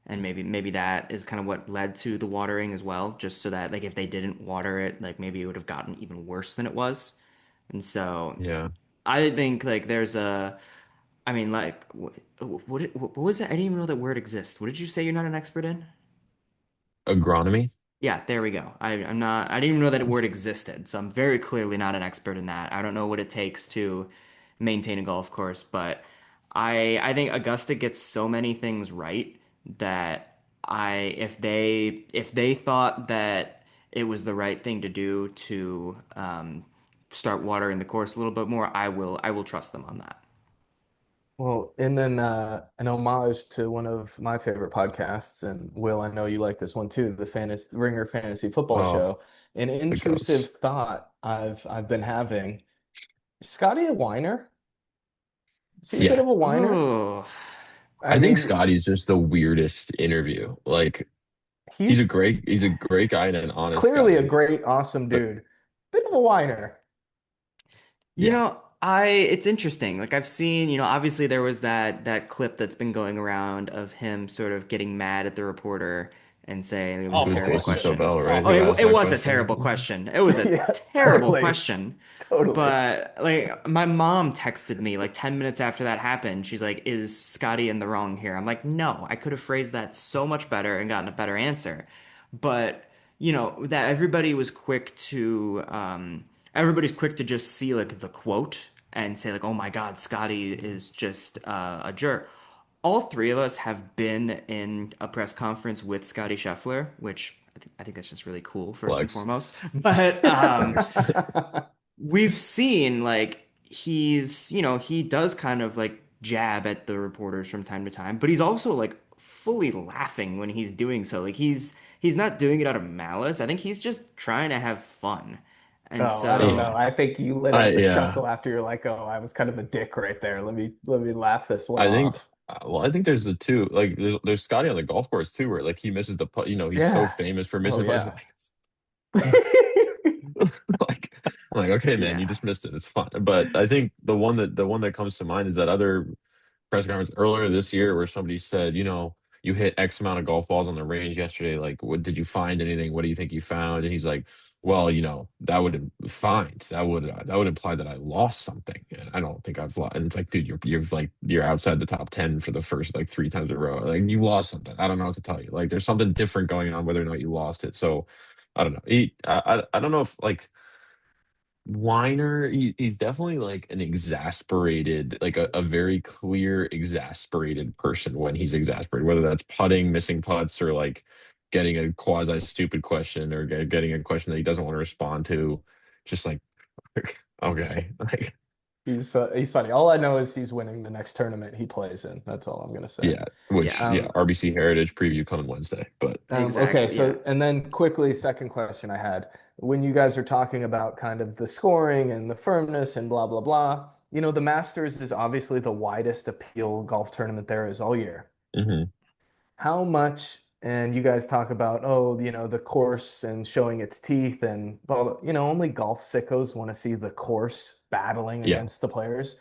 A: and maybe that is kind of what led to the watering as well, just so that like if they didn't water it, like maybe it would have gotten even worse than it was. And so
B: Yeah,
A: I think like there's a I mean, like, what was it? I didn't even know that word exists. What did you say you're not an expert in?
B: agronomy.
A: Yeah, there we go. I'm not, I didn't even know that word existed. So I'm very clearly not an expert in that. I don't know what it takes to maintain a golf course, but I think Augusta gets so many things right that if they thought that it was the right thing to do to start watering the course a little bit more, I will trust them on that.
C: Well, and then an homage to one of my favorite podcasts, and Will, I know you like this one too, the Fantasy Ringer Fantasy Football
B: Oh,
C: Show. An
B: the
C: intrusive
B: goats.
C: thought I've been having. Is Scotty a whiner? Is he a bit
B: Yeah,
C: of a whiner?
A: Oh.
C: I
B: I think
C: mean,
B: Scotty's just the weirdest interview. Like
C: he's
B: he's a great guy and an honest
C: clearly a
B: guy.
C: great, awesome
B: But
C: dude. Bit of a whiner.
B: yeah,
A: It's interesting. Like I've seen, obviously there was that clip that's been going around of him sort of getting mad at the reporter and saying it was a
B: it was
C: terrible
A: terrible
B: Jason
C: question.
A: question.
B: Sobel, right,
A: Oh,
B: who
C: Awful
A: it,
B: asked
A: it
B: that
C: question.
A: was a
B: question?
A: terrible question. It was a
C: Yeah,
A: terrible
C: totally.
A: question.
C: Totally.
A: But like my mom texted me like 10 minutes after that happened. She's like, "Is Scotty in the wrong here?" I'm like, "No, I could have phrased that so much better and gotten a better answer." But that everybody's quick to just see like the quote and say like, "Oh my God, Scotty is just a jerk." All three of us have been in a press conference with Scotty Scheffler, which I think that's just really cool, first and
B: Flex.
A: foremost. But
B: Flex.
A: we've seen like he does kind of like jab at the reporters from time to time, but he's also like fully laughing when he's doing so. Like he's not doing it out of malice. I think he's just trying to have fun. And
C: Oh, I don't
A: so
C: know.
B: Yeah.
C: I think you let
B: I
C: out the
B: yeah.
C: chuckle after you're like, "Oh, I was kind of a dick right there. Let me laugh this one
B: I think
C: off."
B: well, I think there's the two like there's Scotty on the golf course too, where like he misses the putt. He's so
C: Yeah.
B: famous for
C: Oh
B: missing putts.
C: yeah.
B: Like I'm like, okay, man, you
A: yeah.
B: just missed it. It's fine. But I think the one that comes to mind is that other press conference earlier this year where somebody said, you hit X amount of golf balls on the range yesterday. Like, what did you find anything? What do you think you found? And he's like, well, that would find that would imply that I lost something. And I don't think I've lost. And it's like, dude, you're outside the top 10 for the first like three times in a row. Like you lost something. I don't know what to tell you. Like there's something different going on whether or not you lost it. So I don't know. I don't know if like Weiner, he's definitely like an exasperated, like a very clear, exasperated person when he's exasperated, whether that's putting, missing putts, or like getting a quasi stupid question or getting a question that he doesn't want to respond to. Just like, okay, like,
C: He's funny. All I know is he's winning the next tournament he plays in. That's all I'm gonna say.
B: yeah, which,
A: Yeah.
B: yeah,
C: Um,
B: RBC Heritage preview coming Wednesday. But
C: okay,
A: Exactly. Yeah.
C: so and then quickly, second question I had. When you guys are talking about kind of the scoring and the firmness and blah blah blah, the Masters is obviously the widest appeal golf tournament there is all year.
B: mhm,
C: How much, and you guys talk about, oh, the course and showing its teeth and blah, blah, only golf sickos want to see the course battling
B: yeah,
C: against the players.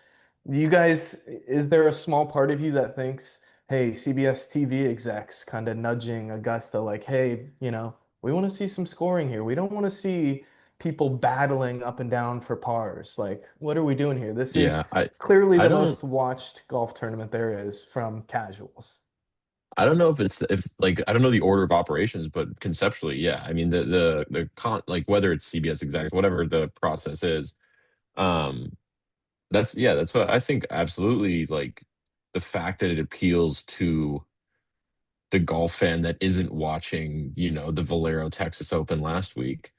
C: Do you guys, is there a small part of you that thinks, hey, CBS TV execs kind of nudging Augusta, like, hey, we want to see some scoring here. We don't want to see people battling up and down for pars. Like, what are we doing here? This is
B: yeah. I
C: clearly
B: I
C: the
B: don't
C: most watched golf tournament there is from casuals.
B: I don't know if like I don't know the order of operations, but conceptually, yeah. I mean the con like whether it's CBS execs, whatever the process is, um, that's what I think absolutely like the fact that it appeals to the golf fan that isn't watching, the Valero Texas Open last week,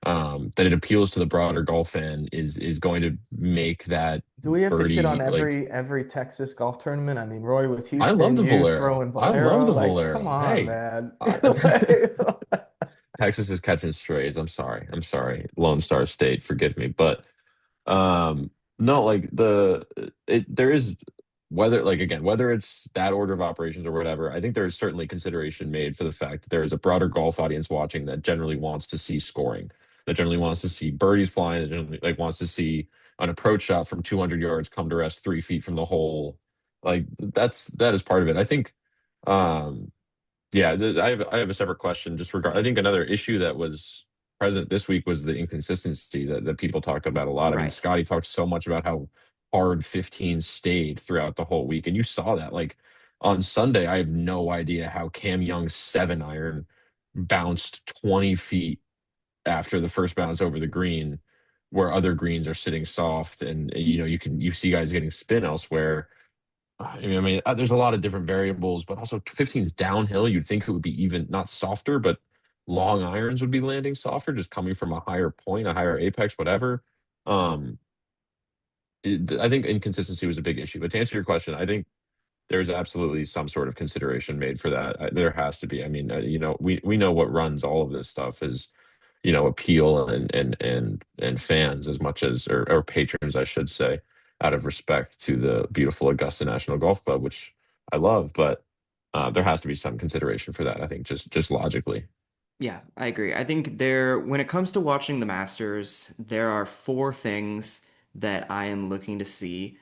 B: that it appeals to the broader golf fan is going to make that
C: Do we have to shit on
B: birdie like
C: every Texas golf tournament? I mean, Roy with
B: I love
C: Houston,
B: the
C: you
B: Valero.
C: throwing
B: I love
C: Valero.
B: the
C: Like, come
B: Valero.
C: on,
B: Hey,
C: man.
B: I, Texas is catching strays. I'm sorry. I'm sorry. Lone Star State, forgive me. But no, like there is whether like again, whether it's that order of operations or whatever, I think there is certainly consideration made for the fact that there is a broader golf audience watching that generally wants to see scoring, that generally wants to see birdies flying, that generally like wants to see an approach shot from 200 yards come to rest 3 feet from the hole. Like that is part of it. I think um yeah, I have a separate question just regard. I think another issue that was present this week was the inconsistency that people talked about a lot. I mean,
A: Right.
B: Scotty talked so much about how hard 15 stayed throughout the whole week, and you saw that. Like on Sunday, I have no idea how Cam Young's 7 iron bounced 20 feet after the first bounce over the green, where other greens are sitting soft, and you see guys getting spin elsewhere. There's a lot of different variables, but also 15's downhill. You'd think it would be even not softer, but long irons would be landing softer, just coming from a higher point, a higher apex, whatever. Um, I think inconsistency was a big issue. But to answer your question, I think there's absolutely some sort of consideration made for that. There has to be. I mean, we know what runs all of this stuff is, appeal and fans as much as or patrons, I should say, out of respect to the beautiful Augusta National Golf Club, which I love, but there has to be some consideration for that. I think just logically.
A: Yeah, I agree. I think when it comes to watching the Masters, there are four things that I am looking to see,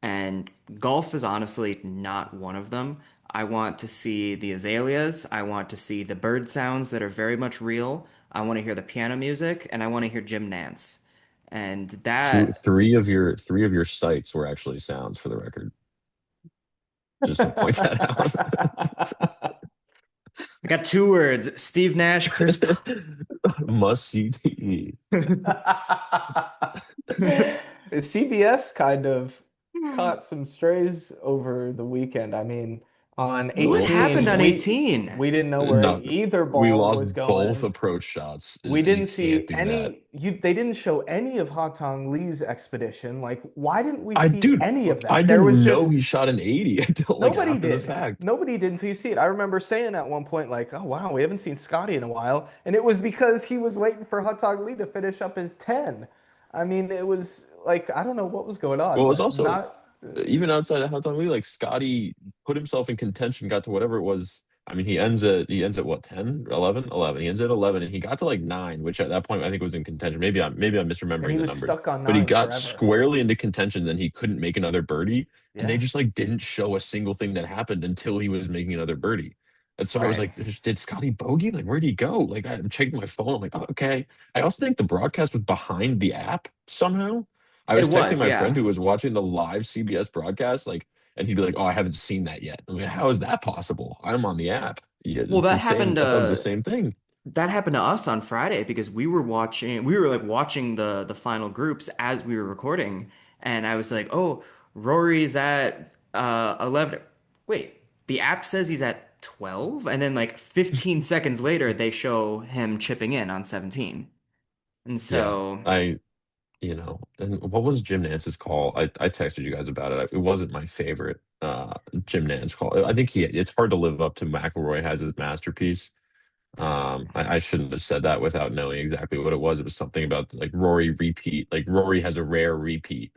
A: and golf is honestly not one of them. I want to see the azaleas. I want to see the bird sounds that are very much real. I want to hear the piano music, and I want to hear Jim Nance. And
B: Two,
A: that
B: three of your sites were actually sounds for the record. Just to point that out.
A: I got two words: Steve Nash, Chris Paul.
B: Must see TV.
C: CBS kind of caught some strays over the weekend. I mean, on
A: What
B: Well,
A: happened
C: 18,
A: on
C: we
A: 18?
C: we didn't know where
B: no,
C: either
B: we
C: ball
B: lost
C: was
B: both
C: going.
B: approach shots.
C: We
B: You
C: didn't
B: can't
C: see
B: do that.
C: any they didn't show any of Hatong Lee's expedition. Like, why didn't we
B: I
C: see
B: dude,
C: any of
B: I
C: that? There was
B: didn't know
C: just
B: he shot an 80 until like
C: nobody
B: after the
C: did.
B: fact.
C: Nobody did until you see it. I remember saying at one point, like, oh wow, we haven't seen Scotty in a while. And it was because he was waiting for Hatong Lee to finish up his 10. I mean, it was like, I don't know what was going on,
B: Well, it was
C: but
B: also
C: not
B: even outside of Houghton Lee, like Scotty put himself in contention, got to whatever it was. I mean, he ends at what, 10, 11, 11. He ends at 11 and he got to like 9, which at that point I think was in contention. Maybe I'm
C: and he
B: misremembering the
C: was
B: numbers.
C: stuck on
B: But he
C: 9
B: got
C: forever.
B: squarely into contention, then he couldn't make another birdie, and they
C: Yeah.
B: just like didn't show a single thing that happened until he was making another birdie. And so I was
C: Right.
B: like, did Scotty bogey? Like, where'd he go? Like, I'm checking my phone. I'm like, oh, okay. I also think the broadcast was behind the app somehow. I
A: It
B: was texting
A: was,
B: my friend
A: yeah.
B: who was watching the live CBS broadcast, like, and he'd be like, "Oh, I haven't seen that yet." I'm like, "How is that possible? I'm on the app. Yeah,
A: Well,
B: it's the same. I thought it was the same thing."
A: that happened to us on Friday because we were like watching the final groups as we were recording, and I was like, "Oh, Rory's at 11. Wait, the app says he's at 12?" And then like 15 seconds later they show him chipping in on 17. And
B: Yeah,
A: so,
B: and what was Jim Nance's call? I texted you guys about it. It wasn't my favorite Jim Nance call. I think it's hard to live up to McIlroy has his masterpiece. I shouldn't have said that without knowing exactly what it was. It was something about like Rory repeat, like Rory has a rare repeat,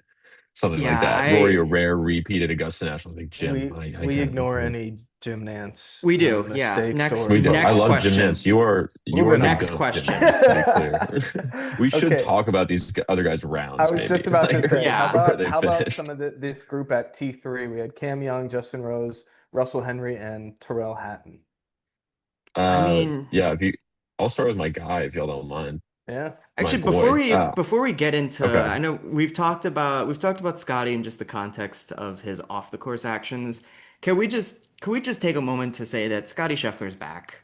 B: something like
A: yeah,
B: that. Rory a
A: I
B: rare repeat at Augusta National. Like Jim,
C: We
B: I
C: we
B: can't.
C: ignore any Jim Nance
A: we do. Yeah.
C: mistakes
A: Next
B: We
C: or
B: do. I
A: next
B: love
C: flaws.
B: Jim Nance.
A: question.
B: You are
C: Moving
B: the
C: on.
A: Next
B: goat, Jim
A: question.
B: Nance. To be clear, we should
C: Okay,
B: talk about these other guys'
C: I
B: rounds,
C: was just
B: maybe
C: about to
B: like
C: say, how
A: Yeah.
B: where
C: about
B: they
C: how about some
B: finished.
C: of this group at T3? We had Cam Young, Justin Rose, Russell Henry, and Terrell Hatton.
A: I mean,
B: Yeah. If you, I'll start with my guy if y'all don't mind.
C: Yeah.
B: My
A: actually,
B: boy.
A: before we get into,
B: Okay.
A: I know we've talked about Scotty in just the context of his off the course actions. Can we just take a moment to say that Scotty Scheffler's back?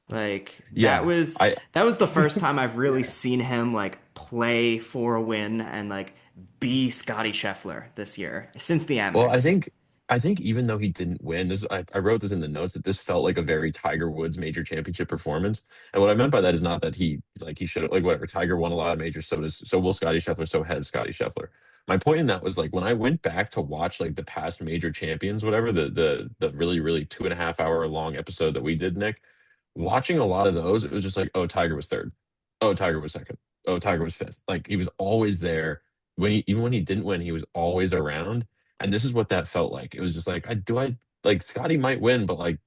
A: Like
B: Yeah. I
A: that was the first time I've really
C: Yeah.
A: seen him like play for a win and like be Scotty Scheffler this year since the
B: Well, I
A: Amex.
B: think I think even though he didn't win, I wrote this in the notes that this felt like a very Tiger Woods major championship performance. And what I meant by that is not that he should have, like, whatever. Tiger won a lot of majors, so will Scotty Scheffler, so has Scotty Scheffler. My point in that was like when I went back to watch like the past major champions, whatever, the really, really 2.5 hour long episode that we did, Nick, watching a lot of those, it was just like, oh, Tiger was third. Oh, Tiger was second. Oh, Tiger was fifth. Like he was always there. Even when he didn't win, he was always around. And this is what that felt like. It was just like, I like Scotty might win, but like,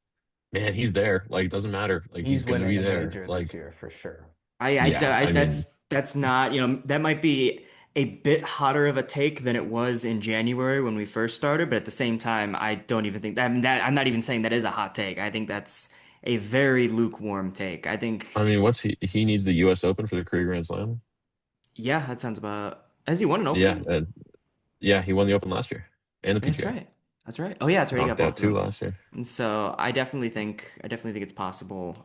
B: man, he's there. Like, it doesn't matter. Like, he's
C: He's
B: gonna
C: winning
B: be
C: a
B: there.
C: major this
B: Like,
C: year for sure.
B: yeah, I mean,
A: That's not, that might be a bit hotter of a take than it was in January when we first started, but at the same time, I don't even think that, I mean, that I'm not even saying that is a hot take. I think that's a very lukewarm take. I think,
B: what's he needs the US Open for the career Grand Slam?
A: yeah, that sounds about, has he won an
B: Yeah,
A: Open?
B: yeah, he won the Open last year and the
A: Yeah, that's
B: PGA.
A: right. That's right. Oh yeah, that's right. He got
B: Knocked out
A: both of
B: two
A: them.
B: last year.
A: And so I definitely think it's possible.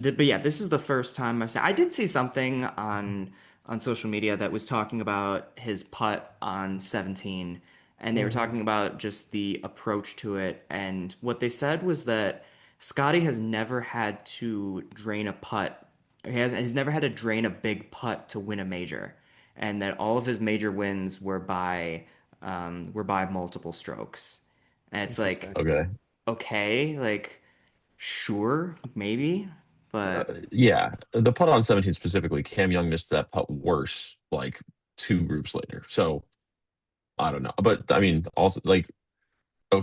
A: But yeah, this is the first time I've seen. I did see something on social media that was talking about his putt on 17, and they were
C: Hmm.
A: talking about just the approach to it. And what they said was that Scotty has never had to drain a putt. He's never had to drain a big putt to win a major, and that all of his major wins were by multiple strokes. And it's like,
C: Interesting.
B: Okay.
A: okay, like sure, maybe,
B: Uh,
A: but
B: yeah, the putt on 17 specifically, Cam Young missed that putt worse, like two groups later. So I don't know. But I mean, also like,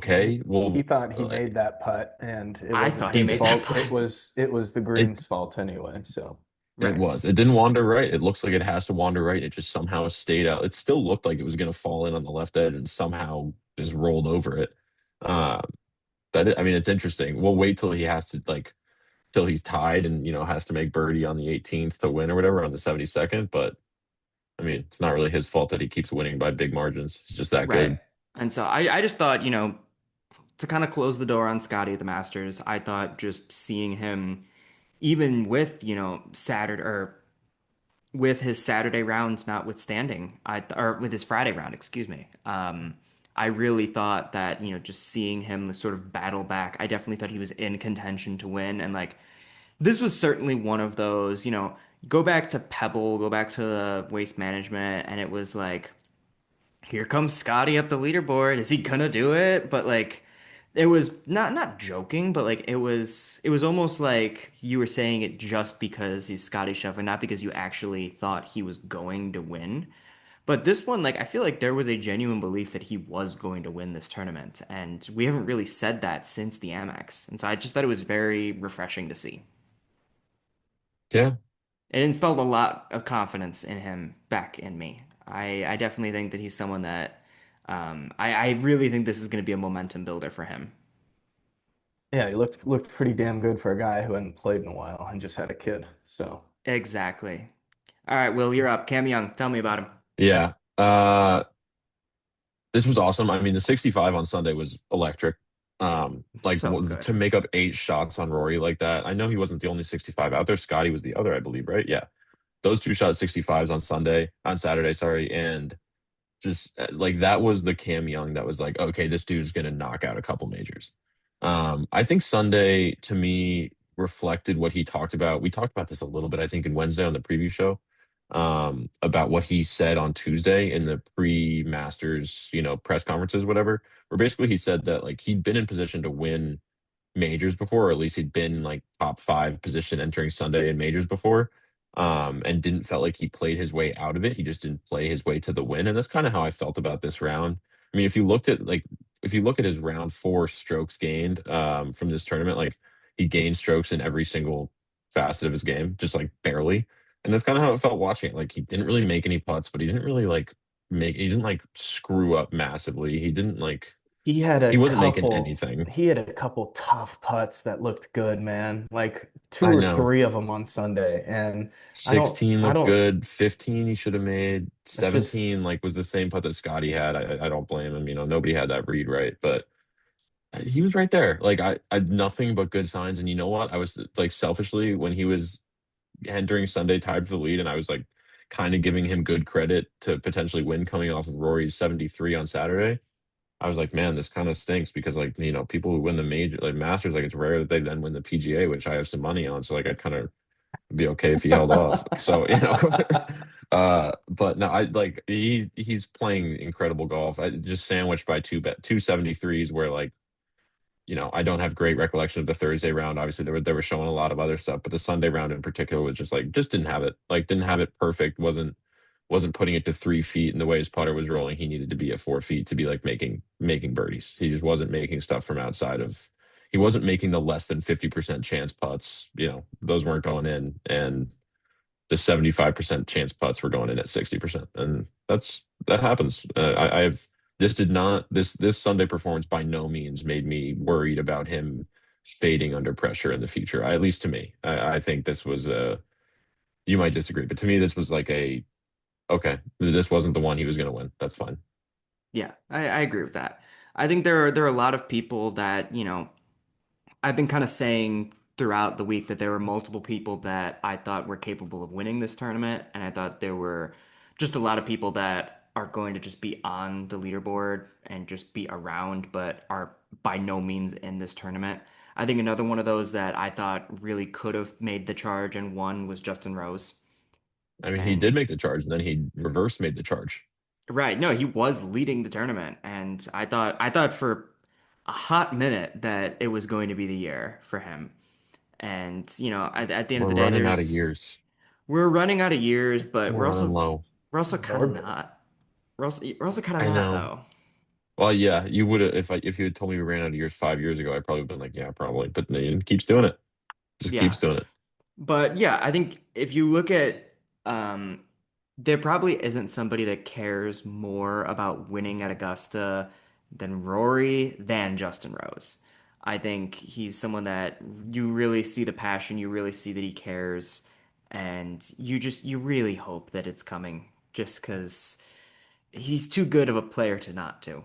C: He
B: okay,
C: he
B: well,
C: thought he made that putt and it
A: I
C: wasn't
A: thought he
C: his
A: made that
C: fault. It
A: putt.
C: was it was the green's
B: it
C: fault anyway. So
B: it
A: Right.
B: was. It didn't wander right. It looks like it has to wander right. It just somehow stayed out. It still looked like it was going to fall in on the left edge and somehow just rolled over it. Uh, I mean, it's interesting. We'll wait till he has to like till he's tied and has to make birdie on the 18th to win or whatever on the 72nd. But I mean, it's not really his fault that he keeps winning by big margins. He's just that
A: Right.
B: good.
A: And so I just thought, to kind of close the door on Scotty at the Masters, I thought just seeing him, even with, Saturday or with his Saturday rounds notwithstanding, or with his Friday round, excuse me. I really thought that, just seeing him sort of battle back, I definitely thought he was in contention to win. And like, this was certainly one of those, go back to Pebble, go back to the Waste Management, and it was like, here comes Scotty up the leaderboard. Is he gonna do it? But like it was not joking, but like it was almost like you were saying it just because he's Scotty Scheffler, not because you actually thought he was going to win. But this one, like I feel like there was a genuine belief that he was going to win this tournament, and we haven't really said that since the Amex. And so I just thought it was very refreshing to see.
B: Yeah.
A: It instilled a lot of confidence in him back in me. I definitely think that he's someone that I really think this is going to be a momentum builder for him.
C: Yeah, he looked pretty damn good for a guy who hadn't played in a while and just had a kid. So
A: Exactly. All right, Will, you're up. Cam Young, tell me about him.
B: Yeah. This was awesome. I mean, the 65 on Sunday was electric. Like
A: So good.
B: to make up 8 shots on Rory like that. I know he wasn't the only 65 out there. Scotty was the other, I believe, right? Yeah. Those 2 shot 65s on Saturday, sorry. And just like that was the Cam Young that was like, okay, this dude's gonna knock out a couple majors. I think Sunday to me reflected what he talked about. We talked about this a little bit, I think, in Wednesday on the preview show, about what he said on Tuesday in the pre-Masters, press conferences, whatever, where basically he said that like he'd been in position to win majors before, or at least he'd been like top five position entering Sunday in majors before, and didn't felt like he played his way out of it. He just didn't play his way to the win, and that's kind of how I felt about this round. I mean, if you look at his round four strokes gained from this tournament, like he gained strokes in every single facet of his game, just like barely. And that's kind of how it felt watching it. Like he didn't really make any putts, but he didn't really like he didn't like screw up massively.
C: he had a
B: He wasn't making
C: couple
B: anything.
C: he had a couple tough putts that looked good, man. Like two
B: I
C: or
B: know.
C: three of them on Sunday. And I don't
B: 16
C: I
B: looked
C: don't
B: good. 15 he should have made.
C: it's just
B: 17 like was the same putt that Scotty had. I don't blame him. Nobody had that read right, but he was right there. Like I had nothing but good signs. And you know what? I was like selfishly when he was entering Sunday tied for the lead, and I was like kind of giving him good credit to potentially win coming off of Rory's 73 on Saturday. I was like, man, this kind of stinks because like, people who win the major like Masters, like it's rare that they then win the PGA, which I have some money on. So like I kind of be okay if he held off. So, but no, I like he's playing incredible golf. I just sandwiched by two 73s where like, I don't have great recollection of the Thursday round. Obviously, they were showing a lot of other stuff, but the Sunday round in particular was just didn't have it. Like didn't have it perfect. Wasn't putting it to 3 feet, and the way his putter was rolling, he needed to be at 4 feet to be like making birdies. He just wasn't making stuff from outside of. He wasn't making the less than 50% chance putts. Those weren't going in, and the 75% chance putts were going in at 60%, and that happens. I've this did not this Sunday performance by no means made me worried about him fading under pressure in the future. At least to me, I think this was a. You might disagree, but to me, this was like a okay. This wasn't the one he was going to win. That's fine.
A: Yeah, I agree with that. I think there are a lot of people that, I've been kind of saying throughout the week that there were multiple people that I thought were capable of winning this tournament, and I thought there were just a lot of people that are going to just be on the leaderboard and just be around, but are by no means in this tournament. I think another one of those that I thought really could have made the charge and won was Justin Rose.
B: I mean, he
A: And
B: did make the charge, and then he reverse made the charge.
A: right, no, he was leading the tournament, and I thought for a hot minute that it was going to be the year for him. And, at the end of
B: We're
A: the day,
B: running out of
A: there's
B: years.
A: we're running out of years, but
B: We're running low.
A: we're also kind of
C: morbid.
A: not. We're also kind of
B: I
A: not
B: know.
A: though.
B: Well, yeah, you would have if you had told me we ran out of years 5 years ago, I'd probably been like, yeah, probably. But no, he keeps doing it. Just
A: Yeah.
B: keeps doing it.
A: But yeah, I think if you look at there probably isn't somebody that cares more about winning at Augusta than Rory than Justin Rose. I think he's someone that you really see the passion, you really see that he cares, and you really hope that it's coming. just because he's too good of a player to not to.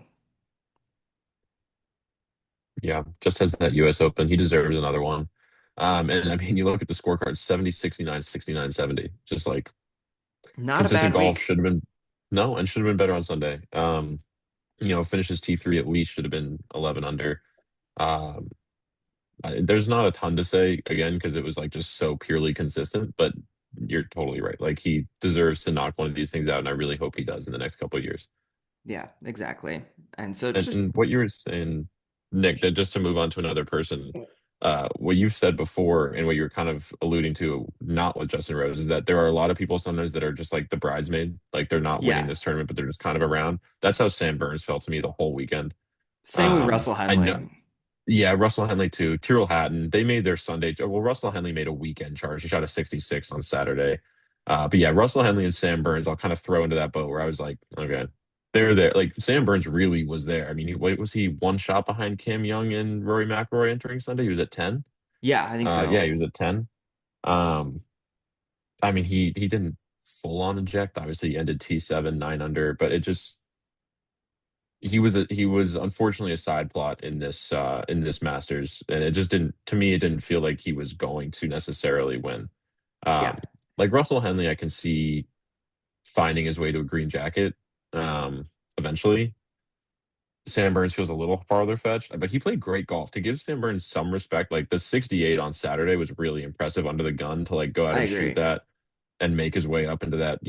B: Yeah, just as that US Open, he deserves another one. And I mean, you look at the scorecard, 70, 69, 69, 70. Just like
A: Not a
B: consistent
A: bad
B: golf
A: week.
B: should have been no, and should have been better on Sunday. Finishes T3 at least should have been 11 under. Um, there's not a ton to say again because it was like just so purely consistent, but you're totally right. Like he deserves to knock one of these things out, and I really hope he does in the next couple of years.
A: Yeah, exactly. And so
B: And,
A: just
B: and what you were saying, Nick, that just to move on to another person, what you've said before and what you were kind of alluding to, not with Justin Rose, is that there are a lot of people sometimes that are just like the bridesmaid, like they're not winning
A: yeah,
B: this tournament, but they're just kind of around. That's how Sam Burns felt to me the whole weekend.
A: same with Russell
B: I know,
A: Henley.
B: yeah, Russell Henley too. Tyrrell Hatton, they made their Sunday. Well, Russell Henley made a weekend charge. He shot a 66 on Saturday. But yeah, Russell Henley and Sam Burns, I'll kind of throw into that boat where I was like, okay, they're there. Like Sam Burns really was there. I mean, what was he one shot behind Cam Young and Rory McIlroy entering Sunday? He was at 10.
A: Yeah, I think
B: Yeah,
A: so.
B: he was at 10. Um, I mean, he didn't full on eject. Obviously, he ended T7, 9 under, but it just he was unfortunately a side plot in this Masters, and it just didn't to me it didn't feel like he was going to necessarily win.
A: Yeah,
B: Like Russell Henley, I can see finding his way to a green jacket eventually. Sam Burns feels a little farther fetched, but he played great golf. To give Sam Burns some respect, like the 68 on Saturday was really impressive under the gun to like go out
A: I
B: and shoot
A: agree.
B: that and make his way up into that,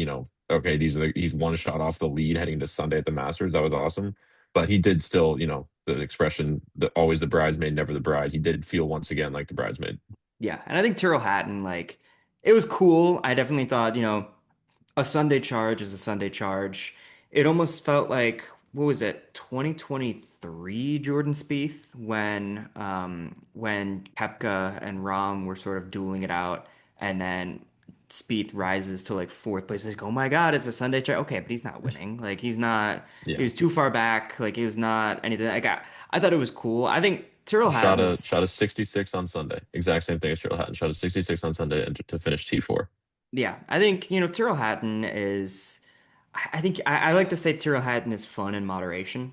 B: okay, he's one shot off the lead heading to Sunday at the Masters. That was awesome. But he did still, the expression, always the bridesmaid, never the bride. He did feel once again like the bridesmaid.
A: Yeah, and I think Tyrrell Hatton, like, it was cool. I definitely thought, a Sunday charge is a Sunday charge. It almost felt like, what was it, 2023 Jordan Spieth when Kepka and Rahm were sort of dueling it out, and then Spieth rises to like fourth place. Like, oh my God, it's a Sunday charge. Okay, but he's not winning. Like he's not. He
B: Yeah.
A: was too far back. Like he was not anything. Like I thought it was cool. I think Tyrrell
B: Shot a
A: Hatton's.
B: 66 on Sunday. Exact same thing as Cheryl Hatton. Shot a 66 on Sunday and to finish T4.
A: Yeah, I think, Tyrrell Hatton is. I think I like to say Tyrrell Hatton is fun in moderation.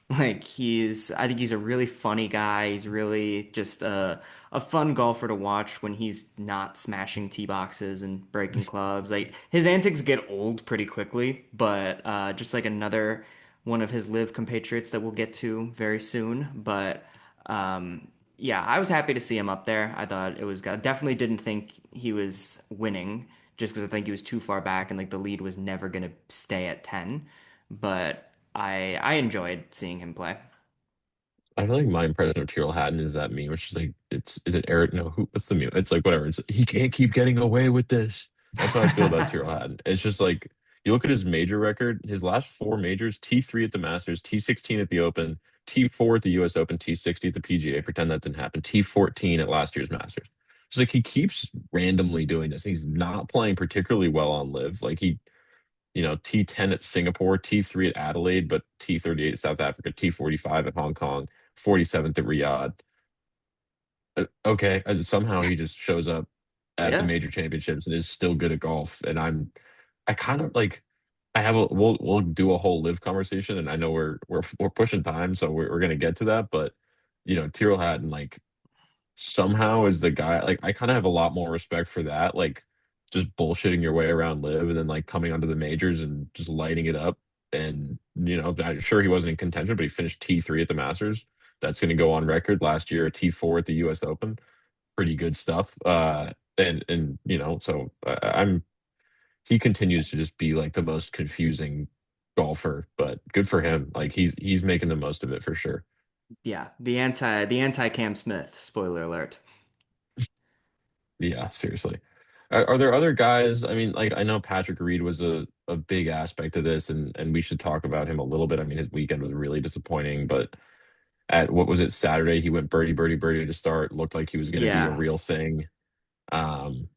A: Like I think he's a really funny guy. He's really just a fun golfer to watch when he's not smashing tee boxes and breaking clubs. Like his antics get old pretty quickly, but just like another one of his live compatriots that we'll get to very soon. But yeah, I was happy to see him up there. I thought it was good. Definitely didn't think he was winning just because I think he was too far back and like the lead was never gonna stay at 10. But I enjoyed seeing him play.
B: I feel like my impression of Tyrrell Hatton is that meme, which is like, is it Eric? No, what's the meme? It's like, whatever. It's, he can't keep getting away with this. That's how I feel about Tyrrell Hatton. It's just like, you look at his major record, his last four majors, T3 at the Masters, T16 at the Open, T4 at the US Open, T60 at the PGA. Pretend that didn't happen. T14 at last year's Masters. It's like he keeps randomly doing this. He's not playing particularly well on live. Like T10 at Singapore, T3 at Adelaide, but T38 at South Africa, T45 at Hong Kong, 47th at Riyadh. Okay, somehow he just shows up at the
A: Yeah.
B: major championships and is still good at golf. And I kind of like, we'll do a whole live conversation, and I know we're pushing time, so we're gonna get to that. But Tyrrell Hatton, like somehow is the guy. Like I kind of have a lot more respect for that. Like just bullshitting your way around live and then like coming onto the majors and just lighting it up. And I'm sure he wasn't in contention, but he finished T3 at the Masters. That's going to go on record. Last year, a T4 at the U.S. Open. Pretty good stuff. And so I'm he continues to just be like the most confusing golfer, but good for him. Like he's making the most of it for sure.
A: Yeah. The anti Cam Smith, spoiler alert.
B: Yeah, seriously. Are there other guys? I mean, like I know Patrick Reed was a big aspect of this, and we should talk about him a little bit. I mean, his weekend was really disappointing, but at what was it, Saturday, he went birdie, birdie, birdie to start. Looked like he was going to be a
A: Yeah.
B: real thing. Um,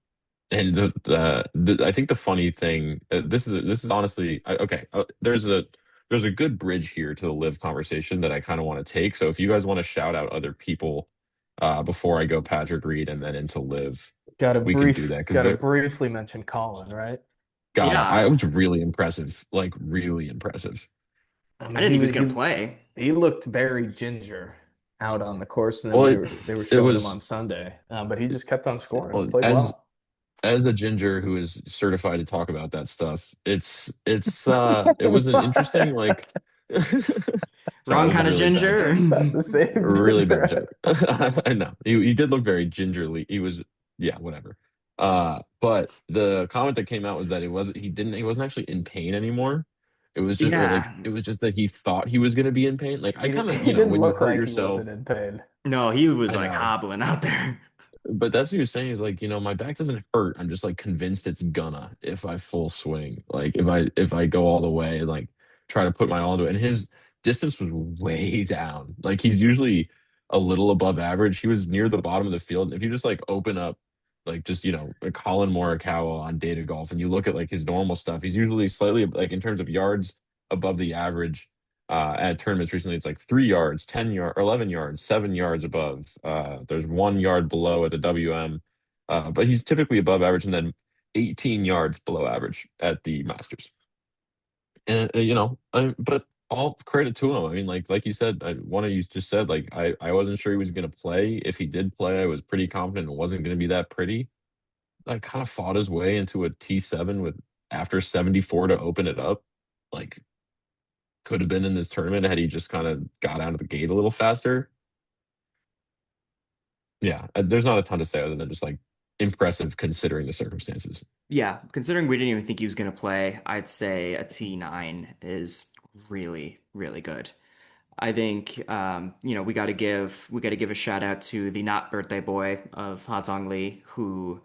B: and I think the funny thing, this is honestly okay. There's a good bridge here to the live conversation that I kind of want to take. So if you guys want to shout out other people before I go Patrick Reed and then into live, we can do that because
C: Gotta briefly mention Colin, right?
B: God, I
A: Yeah,
B: was really impressive, like really impressive.
C: I
A: I
C: mean,
A: didn't think he was gonna play.
C: he looked very ginger out on the course, and then
B: Well,
C: they were
B: it
C: showing him on
B: was
C: Sunday, but he just kept on scoring,
B: well,
C: played well.
B: as a ginger who is certified to talk about that stuff, it was an interesting like sorry, that
A: Wrong
B: was a
A: kind of
B: really bad
A: ginger.
B: joke.
C: Not the same
B: Really bad
C: ginger.
B: joke. I know. He did look very gingerly. He was yeah, whatever. But the comment that came out was that he wasn't actually in pain anymore. It was just or like
A: Yeah.
B: it was just that he thought he was gonna be in pain. Like I kind of,
C: He didn't
B: when you
C: look
B: hurt
C: like he wasn't
B: yourself,
C: in pain.
A: No, he was
B: I
A: like
B: know.
A: hobbling out there.
B: But that's what you're saying is like, my back doesn't hurt. I'm just like convinced it's gonna if I full swing. Like if I go all the way and like try to put my all into it. And his distance was way down. Like he's usually a little above average. He was near the bottom of the field. If you just like open up like just, a Colin Morikawa on Data Golf and you look at like his normal stuff, he's usually slightly like in terms of yards above the average at tournaments recently, it's like 3 yards, 10 yards, 11 yards, 7 yards above. There's 1 yard below at the WM, but he's typically above average and then 18 yards below average at the Masters. And but all credit to him. I mean, like you said, one of you just said like I wasn't sure he was going to play. If he did play, I was pretty confident it wasn't going to be that pretty. I kind of fought his way into a T7 with after 74 to open it up. Like could have been in this tournament had he just kind of got out of the gate a little faster. Yeah, there's not a ton to say other than just like impressive considering the circumstances.
A: Yeah, considering we didn't even think he was gonna play, I'd say a T9 is really, really good. I think we got to give a shout out to the not birthday boy of Ha Tong Lee, who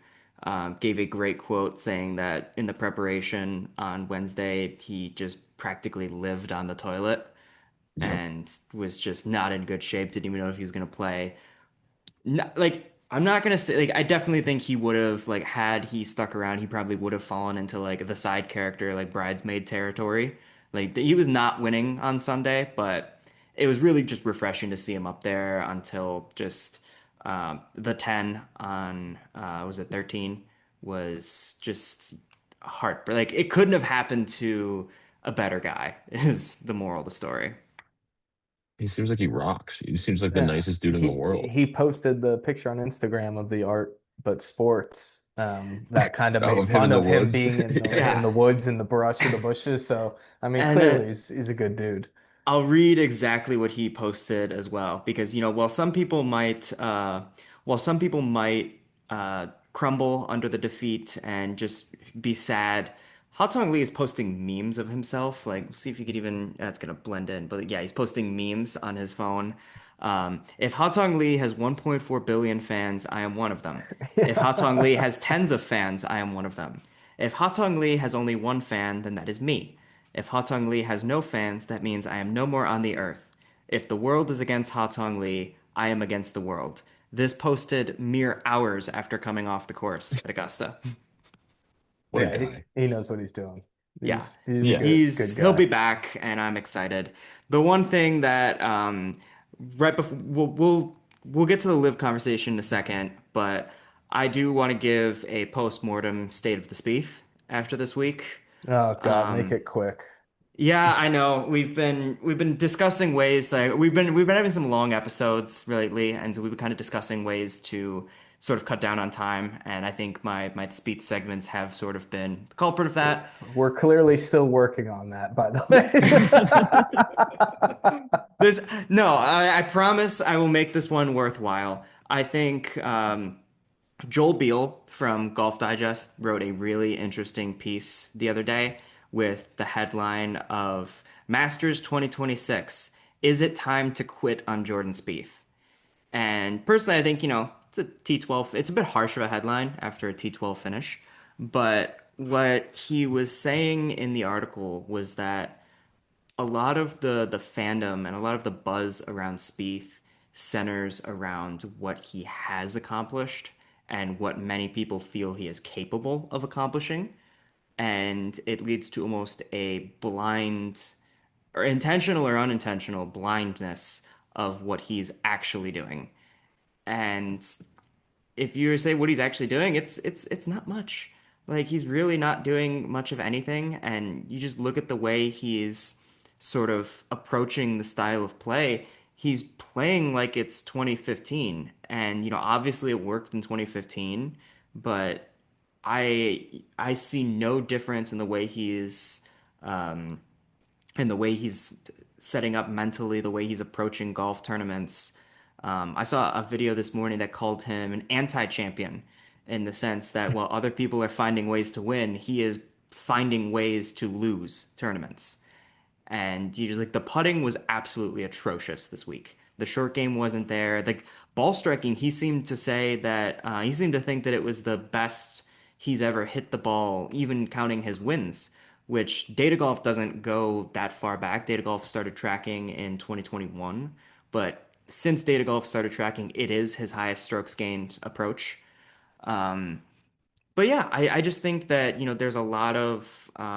A: gave a great quote saying that in the preparation on Wednesday he just practically lived on the toilet
B: Yep.
A: and was just not in good shape. Didn't even know if he was gonna play. No, like I'm not gonna say like I definitely think he would have like had he stuck around he probably would have fallen into like the side character like bridesmaid territory. Like he was not winning on Sunday, but it was really just refreshing to see him up there until just the 10 on was it 13 was just heart like it couldn't have happened to a better guy is the moral of the story.
B: He seems like he rocks. He seems like the
C: Yeah,
B: nicest dude in the world.
C: he posted the picture on Instagram of the art but sports that kind of
B: Oh,
C: made
B: of him
C: fun
B: in the
C: of him
B: woods.
C: being in
A: Yeah.
C: the woods in the brush of the bushes. So I mean,
A: And
C: clearly he's a good dude.
A: I'll read exactly what he posted as well, because while some people might crumble under the defeat and just be sad, Ha Tong Lee is posting memes of himself. Like, see if you could even that's gonna blend in, but yeah, he's posting memes on his phone. If Ha Tong Lee has 1.4 billion fans, I am one of them. If Ha Tong Lee
C: Yeah.
A: has tens of fans, I am one of them. If Ha Tong Lee has only one fan, then that is me. If Ha Tong Lee has no fans, that means I am no more on the earth. If the world is against Ha Tong Lee, I am against the world. This posted mere hours after coming off the course at Augusta.
B: What a guy.
C: He knows what he's doing.
A: Yeah,
C: He's a
B: Yeah.
C: good
A: he'll be
C: guy.
A: back, and I'm excited. The one thing that right before we'll get to the live conversation in a second, but I do want to give a post-mortem state of the Spieth after this week.
C: Oh God, make
A: Um,
C: it quick.
A: Yeah, I know. We've been discussing ways that we've been having some long episodes lately, and so we've been kind of discussing ways to sort of cut down on time. And I think my speech segments have sort of been the culprit of that.
C: We're clearly still working on that, by the way.
A: This no, I promise I will make this one worthwhile. I think Joel Beal from Golf Digest wrote a really interesting piece the other day with the headline of Masters 2026. Is it time to quit on Jordan Spieth? And personally, I think, it's a T12. It's a bit harsh of a headline after a T12 finish. But what he was saying in the article was that a lot of the fandom and a lot of the buzz around Spieth centers around what he has accomplished and what many people feel he is capable of accomplishing. And it leads to almost a blind or intentional or unintentional blindness of what he's actually doing. And if you say what he's actually doing, it's not much. Like he's really not doing much of anything, and you just look at the way he's sort of approaching the style of play. He's playing like it's 2015, and obviously it worked in 2015, but I see no difference in the way he's um, in the way he's setting up mentally, the way he's approaching golf tournaments. I saw a video this morning that called him an anti-champion in the sense that while other people are finding ways to win, he is finding ways to lose tournaments. And you just like the putting was absolutely atrocious this week. The short game wasn't there. Like ball striking, he seemed to say that he seemed to think that it was the best he's ever hit the ball, even counting his wins, which Data Golf doesn't go that far back. Data Golf started tracking in 2021, but since Data Golf started tracking, it is his highest strokes gained approach. Um, but yeah, I just think that, there's a lot of what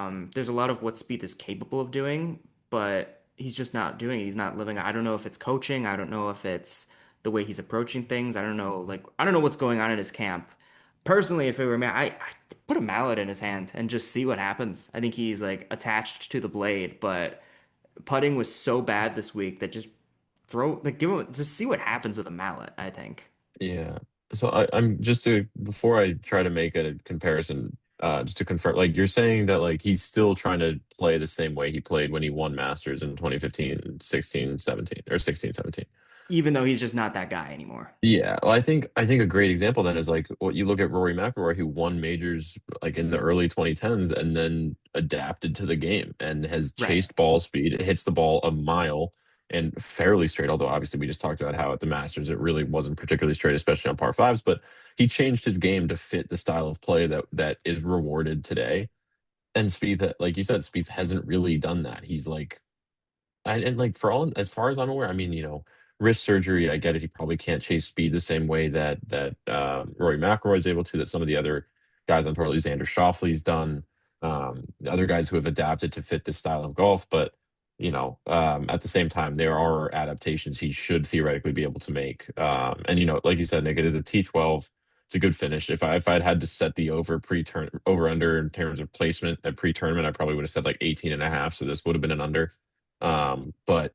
A: Spieth is capable of doing, but he's just not doing it. He's not living. I don't know if it's coaching. I don't know if it's the way he's approaching things. I don't know what's going on in his camp. Personally, if it were me, I put a mallet in his hand and just see what happens. I think he's like attached to the blade, but putting was so bad this week that just give him just see what happens with a mallet, I think.
B: Yeah. So I'm just to before I try to make a comparison, just to confirm, like you're saying that like he's still trying to play the same way he played when he won Masters in 2015, 16, 17, or 16, 17.
A: Even though he's just not that guy anymore.
B: Yeah, well, I think a great example then is like what you look at Rory McIlroy, who won majors like in the early 2010s and then adapted to the game and has
A: Right.
B: chased ball speed. It hits the ball a mile and fairly straight. Although obviously we just talked about how at the Masters it really wasn't particularly straight, especially on par fives. But he changed his game to fit the style of play that is rewarded today. And Spieth, like you said, Spieth hasn't really done that. He's like and like for all as far as I'm aware, I mean, wrist surgery, I get it. He probably can't chase speed the same way that Rory McIlroy is able to, that some of the other guys on tour, like Xander Schauffele's done, the other guys who have adapted to fit this style of golf. But at the same time, there are adaptations he should theoretically be able to make. And like you said, Nick, it is a T12. It's a good finish. If I'd had to set the over under in terms of placement at pre-tournament, I probably would have said like 18 and a half. So this would have been an under. But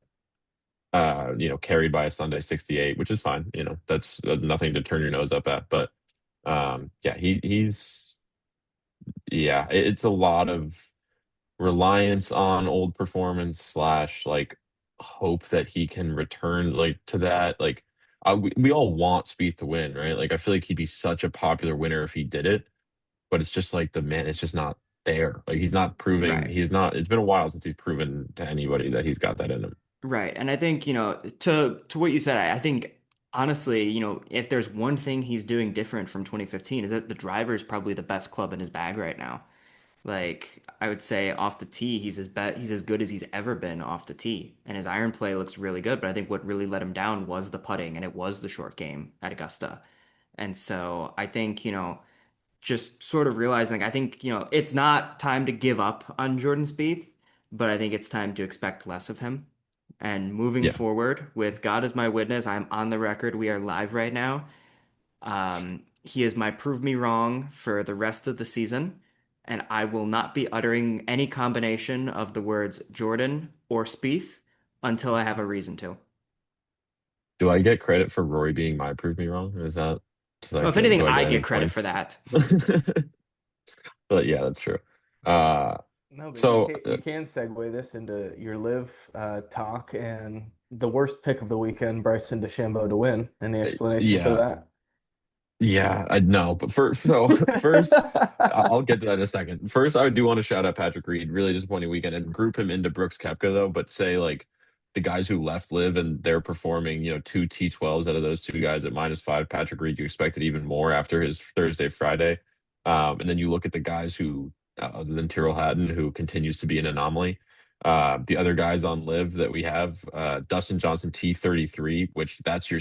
B: carried by a Sunday 68, which is fine. That's nothing to turn your nose up at. But yeah, he's yeah, it's a lot of reliance on old performance slash like hope that he can return like to that. Like we all want Spieth to win, right? Like I feel like he'd be such a popular winner if he did it, but it's just like the man, it's just not there. Like he's not proving.
A: Right.
B: He's not. It's been a while since he's proven to anybody that he's got that in him.
A: Right. And I think, to what you said, I think honestly, if there's one thing he's doing different from 2015 is that the driver is probably the best club in his bag right now. Like I would say off the tee, he's as good as he's ever been off the tee. And his iron play looks really good, but I think what really let him down was the putting and it was the short game at Augusta. And so I think, just sort of realizing, like, I think, it's not time to give up on Jordan Spieth, but I think it's time to expect less of him. And moving
B: Yeah.
A: forward, with God as my witness, I'm on the record. We are live right now. He is my prove me wrong for the rest of the season, and I will not be uttering any combination of the words Jordan or Spieth until I have a reason to.
B: Do I get credit for Rory being my prove me wrong? Is that
A: Well, if anything,
B: do I
A: I
B: get any
A: get credit for
B: points?
A: that.
B: But yeah, that's true. Uh,
C: No, but you
B: so
C: can you can segue this into your live talk and the worst pick of the weekend, Bryson DeChambeau to win, and the explanation for
B: yeah,
C: that.
B: yeah, I know. But first, I'll get to that in a second. First, I do want to shout out Patrick Reed. Really disappointing weekend, and group him into Brooks Koepka though. But say like the guys who left live and they're performing, two T12s out of those two guys at -5. Patrick Reed, you expected even more after his Thursday, Friday. And then you look at the guys who, other than Tyrrell Hatton, who continues to be an anomaly. The other guys on live that we have, Dustin Johnson T33, which that's the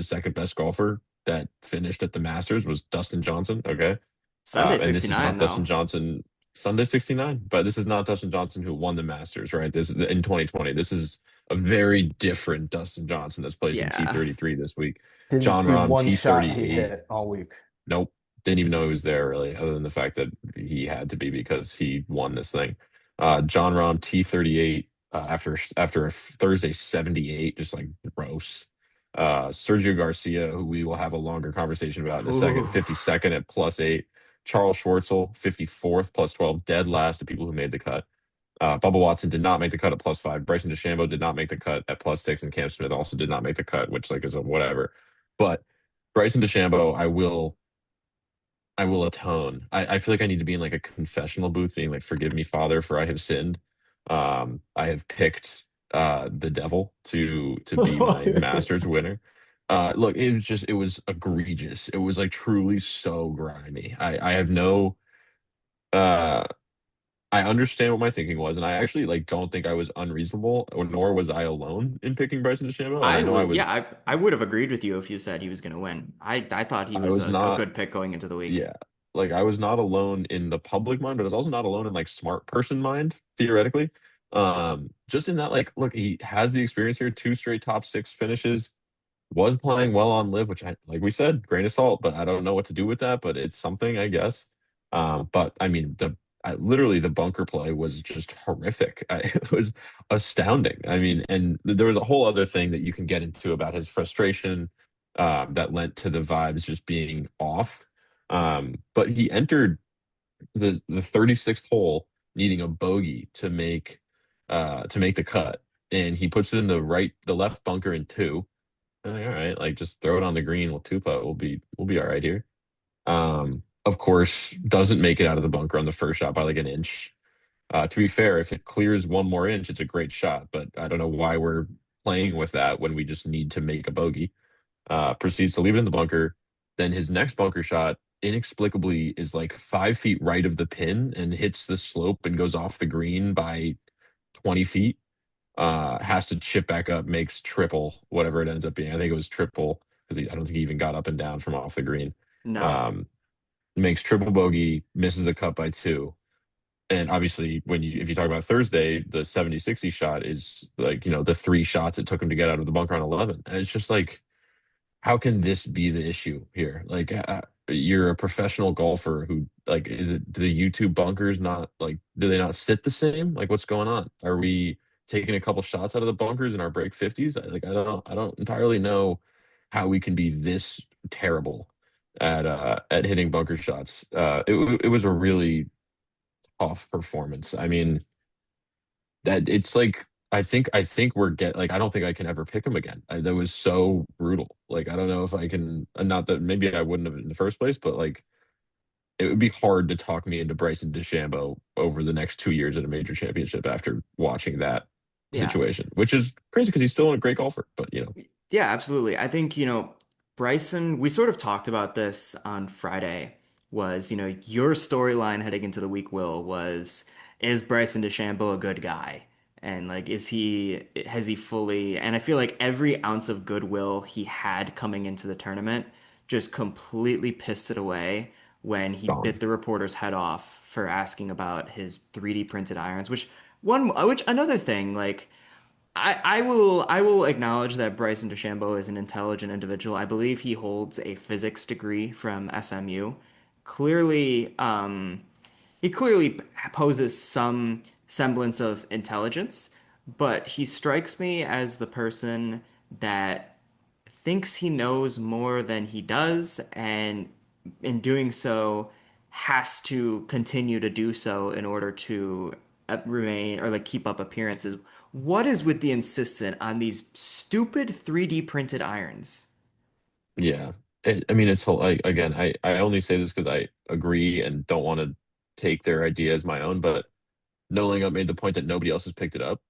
B: second best golfer that finished at the Masters was Dustin Johnson. Okay.
A: Sunday
B: And this is
A: 69,
B: not Dustin
A: though.
B: Johnson Sunday 69, but this is not Dustin Johnson who won the Masters, right? This is in 2020. This is a very different Dustin Johnson that's placing
A: Yeah.
B: T33 this week.
C: Didn't
B: John
C: see
B: Rahm
C: one shot he
B: T38.
C: hit all week.
B: Nope. didn't even know he was there really, other than the fact that he had to be because he won this thing. John Rahm T38 after a Thursday 78, just like gross. Sergio Garcia, who we will have a longer conversation about in a second,
A: Ooh.
B: 52nd at +8. Charles Schwartzel, 54th, +12, dead last of people who made the cut. Bubba Watson did not make the cut at +5. Bryson DeChambeau did not make the cut at +6, and Cam Smith also did not make the cut, which like is a whatever. But Bryson DeChambeau, I will atone. I feel like I need to be in like a confessional booth, being like, "Forgive me, Father, for I have sinned. I have picked the devil to be my Masters winner." Look, it was egregious. It was like truly so grimy. I have no uh I understand what my thinking was, and I actually like don't think I was unreasonable, or nor was I alone in picking Bryson DeChambeau. Like I know
A: Yeah, I would have agreed with you if you said he was going to win. I thought he
B: I
A: was
B: was
A: a
B: not,
A: good pick going into the week.
B: yeah, like I was not alone in the public mind, but I was also not alone in like smart person mind, theoretically. Just in that, like, look, he has the experience here, two straight top six finishes, was playing well on live, which I, like we said, grain of salt, but I don't know what to do with that, but it's something, I guess. But I mean, literally the bunker play was just horrific. It was astounding. I mean, and there was a whole other thing that you can get into about his frustration, that lent to the vibes just being off. But he entered the 36th hole needing a bogey to make the cut, and he puts it in the left bunker in two. I'm like, all right, like just throw it on the green. We'll two putt. We'll be all right here. Of course, doesn't make it out of the bunker on the first shot by like an inch. To be fair, if it clears one more inch, it's a great shot. But I don't know why we're playing with that when we just need to make a bogey. Proceeds to leave it in the bunker. Then his next bunker shot inexplicably is like 5 feet right of the pin and hits the slope and goes off the green by 20 feet. Has to chip back up, makes triple, whatever it ends up being. I think it was triple because I don't think he even got up and down from off the green.
A: No.
B: Um, Makes triple bogey, misses the cut by two. And obviously, if you talk about Thursday, the 70-60 shot is like, the three shots it took him to get out of the bunker on 11. And it's just like, how can this be the issue here? Like, you're a professional golfer who, like, do the YouTube bunkers not like, do they not sit the same? Like, what's going on? Are we taking a couple shots out of the bunkers in our break 50s? Like, I don't entirely know how we can be this terrible at hitting bunker shots. It was a really tough performance. I mean, that it's like I think we're get like I don't think I can ever pick him again. That was so brutal. Like I don't know if I can. Not that maybe I wouldn't have in the first place, but like it would be hard to talk me into Bryson DeChambeau over the next 2 years at a major championship after watching that
A: Yeah.
B: situation, which is crazy because he's still a great golfer. But
A: Yeah, absolutely. I think, Bryson, we sort of talked about this on Friday, was, your storyline heading into the week, Will, is Bryson DeChambeau a good guy? And like, has he fully, and I feel like every ounce of goodwill he had coming into the tournament just completely pissed it away when he bit
B: gone.
A: the reporter's head off for asking about his 3D printed irons, which another thing, like, I will acknowledge that Bryson DeChambeau is an intelligent individual. I believe he holds a physics degree from SMU. Clearly, he clearly poses some semblance of intelligence, but he strikes me as the person that thinks he knows more than he does, and in doing so, has to continue to do so in order to remain or like keep up appearances. What is with the insistence on these stupid 3D printed irons?
B: Yeah. I mean, it's like again, I only say this because I agree and don't want to take their idea as my own, but Noling up made the point that nobody else has picked it up,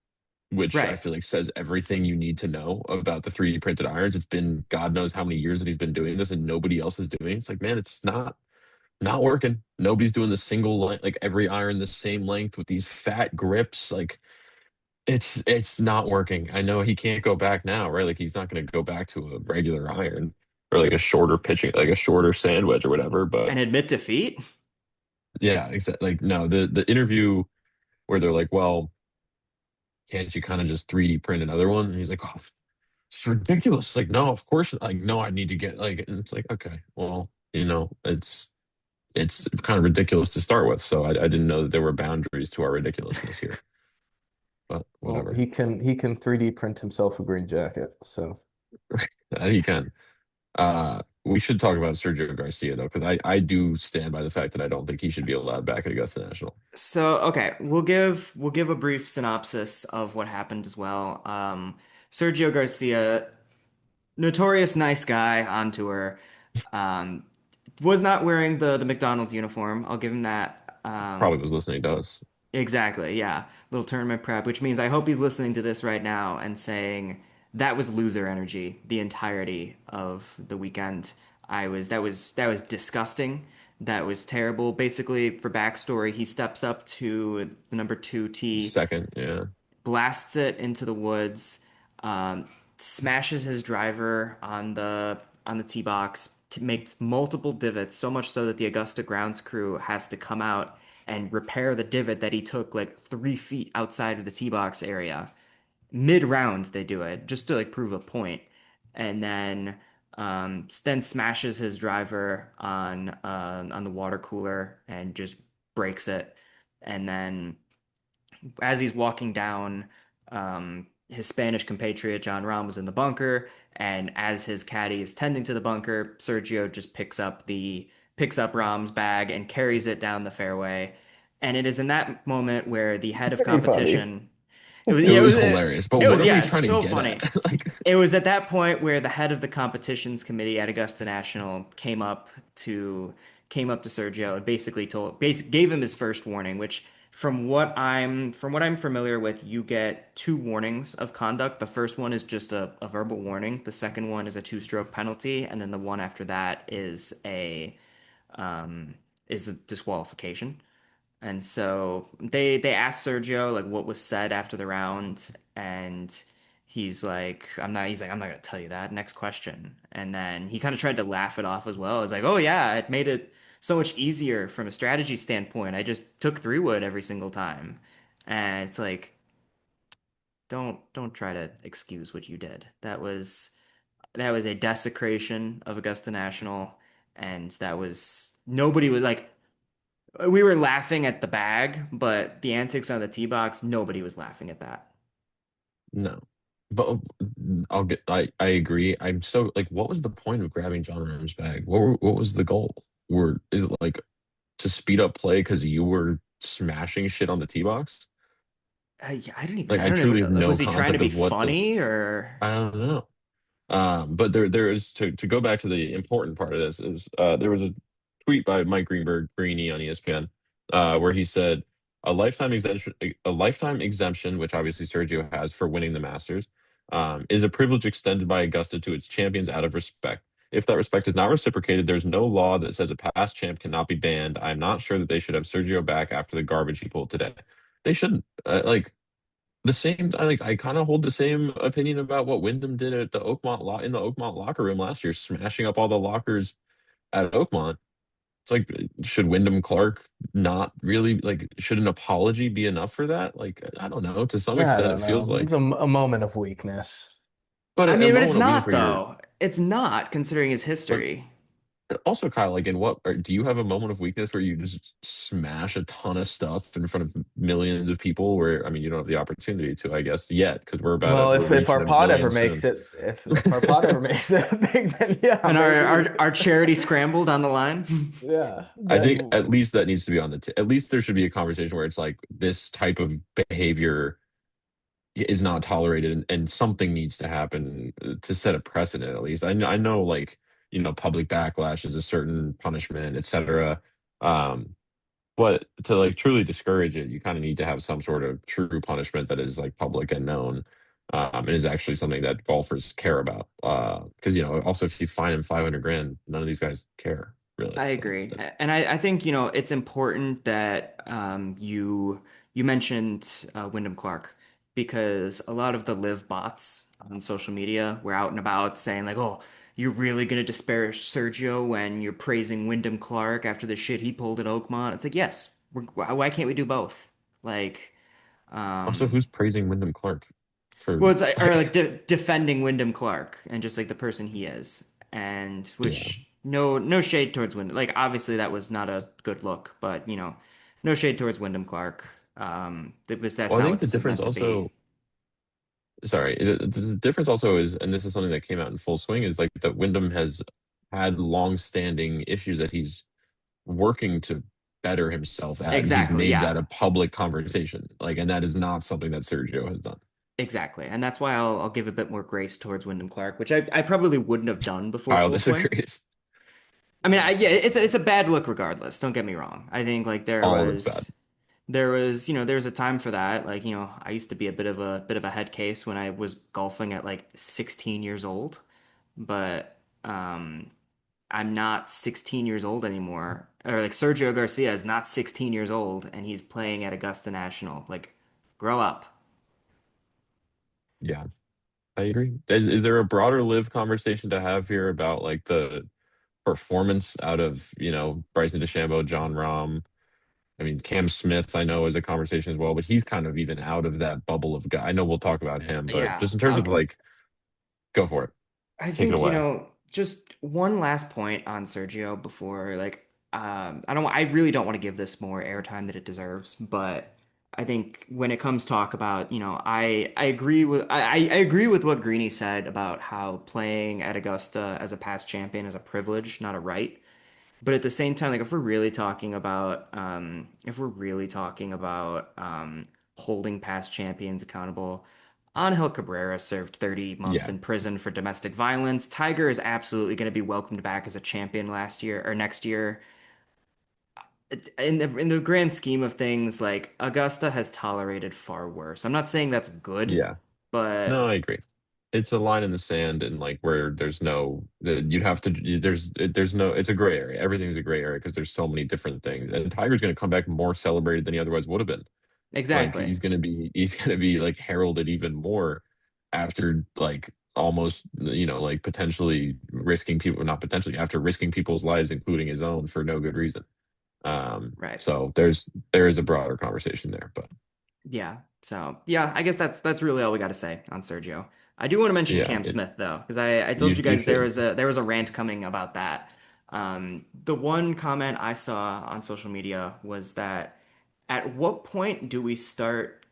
B: which I
A: Right.
B: feel like says everything you need to know about the 3D printed irons. It's been God knows how many years that he's been doing this and nobody else is doing it. It's like, man, it's not working. Nobody's doing the single length, like every iron the same length with these fat grips. Like it's not working. I know he can't go back now, right? Like he's not going to go back to a regular iron or like a shorter pitching, like a shorter sand wedge or whatever. But
A: And admit defeat?
B: yeah, exactly. Like no, the interview where they're like, well, can't you kind of just 3D print another one? And he's like, oh, it's ridiculous. Like, no, of course, like, no, I need to get like, and it's like, okay, well, it's. it's kind of ridiculous to start with. So I didn't know that there were boundaries to our ridiculousness here, but
C: Well,
B: whatever.
C: he can 3D print himself a green jacket. So
B: He can. We should talk about Sergio Garcia though, because I do stand by the fact that I don't think he should be allowed back at Augusta National.
A: So, okay, we'll give a brief synopsis of what happened as well. Sergio Garcia, notorious nice guy on tour, um, was not wearing the McDonald's uniform. I'll give him that.
B: Probably was listening to us.
A: Exactly, yeah. Little tournament prep, which means I hope he's listening to this right now and saying that was loser energy the entirety of the weekend. That was disgusting. That was terrible. Basically, for backstory, he steps up to the number two tee,
B: Second, yeah,
A: blasts it into the woods, um, smashes his driver on the tee box, to make multiple divots, so much so that the Augusta grounds crew has to come out and repair the divot that he took like 3 feet outside of the tee box area. Mid round, they do it just to like prove a point, and then smashes his driver on the water cooler and just breaks it, and then as he's walking down, his Spanish compatriot John Rahm was in the bunker, and as his caddy is tending to the bunker, Sergio just picks up Rahm's bag and carries it down the fairway. And it is in that moment where the head of
C: pretty funny.
A: competition, it was
B: it
A: yeah,
B: was hilarious. But
A: it
B: what
A: was
B: are we
A: yeah,
B: trying to
A: so
B: get
A: funny.
B: at? Like,
A: It was at that point where the head of the competitions committee at Augusta National to came up to Sergio and gave him his first warning, which from what I'm familiar with, you get two warnings of conduct. The first one is just a verbal warning. The second one is a two-stroke penalty, and then the one after that um, is a disqualification. And so they asked Sergio like what was said after the round, and I'm not gonna tell you that. Next question. And then he kind of tried to laugh it off as well. I was like, oh yeah, it made it so much easier from a strategy standpoint. I just took three wood every single time. And it's like, don't try to excuse what you did. That was a desecration of Augusta National, and that was nobody was like we were laughing at the bag, but the antics on the tee box, nobody was laughing at that.
B: no. But I agree. I'm so like, what was the point of grabbing John Rahm's bag? What was the goal? Is it like to speed up play because you were smashing shit on the tee box?
A: Yeah, I don't even,
B: Like,
A: I
B: I
A: don't
B: truly
A: even,
B: have
A: like,
B: no
A: was he trying to
B: concept
A: be
B: of
A: funny or?
B: I don't know. But there is to go back to the important part of this is there was a tweet by Mike Greenberg, Greeny on ESPN, where he said a lifetime exemption, which obviously Sergio has for winning the Masters, is a privilege extended by Augusta to its champions out of respect. If that respect is not reciprocated, there's no law that says a past champ cannot be banned. I'm not sure that they should have Sergio back after the garbage he pulled today. They shouldn't. I kind of hold the same opinion about what Wyndham did at the in the Oakmont locker room last year, smashing up all the lockers at Oakmont. It's like, should Wyndham Clark not really like, should an apology be enough for that? Like, I don't know. To some
C: I
B: extent, it
C: don't
B: feels
C: know. It's
B: like,
C: a moment of weakness.
B: but
A: I
B: a
A: mean, but it's
B: moment of weakness
A: not
B: where you're,
A: though. It's not considering his
B: but
A: history.
B: also, Kyle, like, do you have a moment of weakness where you just smash a ton of stuff in front of millions of people? Where, I mean, you don't have the opportunity to, I guess, yet, because
C: Well,
B: we're
C: if our
B: reaching a
C: pod ever
B: million
C: makes
B: soon.
C: it, if our pod ever makes it big, then yeah,
A: And our,
C: maybe.
A: our, our charity scrambled on the line.
C: Yeah,
B: I think
C: then
B: at least that needs to be on at least there should be a conversation where it's like this type of behavior is not tolerated, and something needs to happen to set a precedent at least. I know, like, public backlash is a certain punishment, etc. Um, but to like truly discourage it, you kind of need to have some sort of true punishment that is like public and known, and is actually something that golfers care about. Because also if you fine them 500 grand, none of these guys care really.
A: I agree, and I think it's important that you mentioned Wyndham Clark, because a lot of the live bots on social media were out and about saying like, "Oh, you're really gonna disparage Sergio when you're praising Wyndham Clark after the shit he pulled at Oakmont." It's like, yes, why can't we do both? Like,
B: Also,
A: um,
B: who's praising Wyndham Clark for
A: well, it's like, or like
B: like,
A: defending Wyndham Clark and just like the person he is, and
B: yeah.
A: no shade towards Wyndham. Like obviously that was not a good look, but no shade towards Wyndham Clark. That's
B: Well, I
A: not
B: think
A: what
B: the
A: this is
B: difference
A: meant to be.
B: also, sorry, the difference also is, and this is something that came out in full swing, is like that Wyndham has had long-standing issues that he's working to better himself at, and he's
A: Exactly,
B: made that
A: yeah.
B: a public conversation. Like, and that is not something that Sergio has done.
A: Exactly. And that's why I'll give a bit more grace towards Wyndham Clark, which I probably wouldn't have done before
B: Kyle
A: Full Swing.
B: disagrees.
A: I mean, yeah, it's a bad look regardless. Don't get me wrong. I think like
B: All of it's bad.
A: there was a time for that. Like, I used to be a bit of a head case when I was golfing at like 16 years old, but I'm not 16 years old anymore. Or like Sergio Garcia is not 16 years old and he's playing at Augusta National. Like, grow up.
B: Yeah, I agree. Is there a broader live conversation to have here about like the performance out of, Bryson DeChambeau, John Rahm? I mean, Cam Smith, I know is a conversation as well, but he's kind of even out of that bubble of guy. I know we'll talk about him, but
A: Yeah.
B: just in terms of like, go for it.
A: I
B: Take it
A: think,
B: away.
A: just one last point on Sergio before like I really don't want to give this more airtime that it deserves, but I think when it comes talk about, I agree with I agree with what Greeny said about how playing at Augusta as a past champion is a privilege, not a right. But at the same time, like if we're really talking about holding past champions accountable, Angel Cabrera served 30 months
B: Yeah.
A: in prison for domestic violence. Tiger is absolutely going to be welcomed back as a champion last year or next year. In the grand scheme of things, like Augusta has tolerated far worse. I'm not saying that's good,
B: Yeah. No,
A: but
B: I agree. It's a line in the sand, and like where there's no, you'd have to, there's no, it's a gray area. Everything's a gray area because there's so many different things. And Tiger's going to come back more celebrated than he otherwise would have been. Like
A: exactly.
B: he's going to be like heralded even more after like almost, like potentially risking people, not potentially, after risking people's lives, including his own, for no good reason.
A: Right.
B: So there is a broader conversation there, but
A: Yeah. So yeah, I guess that's really all we got to say on Sergio. I do want to mention
B: yeah,
A: Cam Smith though, because I told you
B: you
A: guys there
B: should.
A: was a rant coming about that. The one comment I saw on social media was that at what point do we start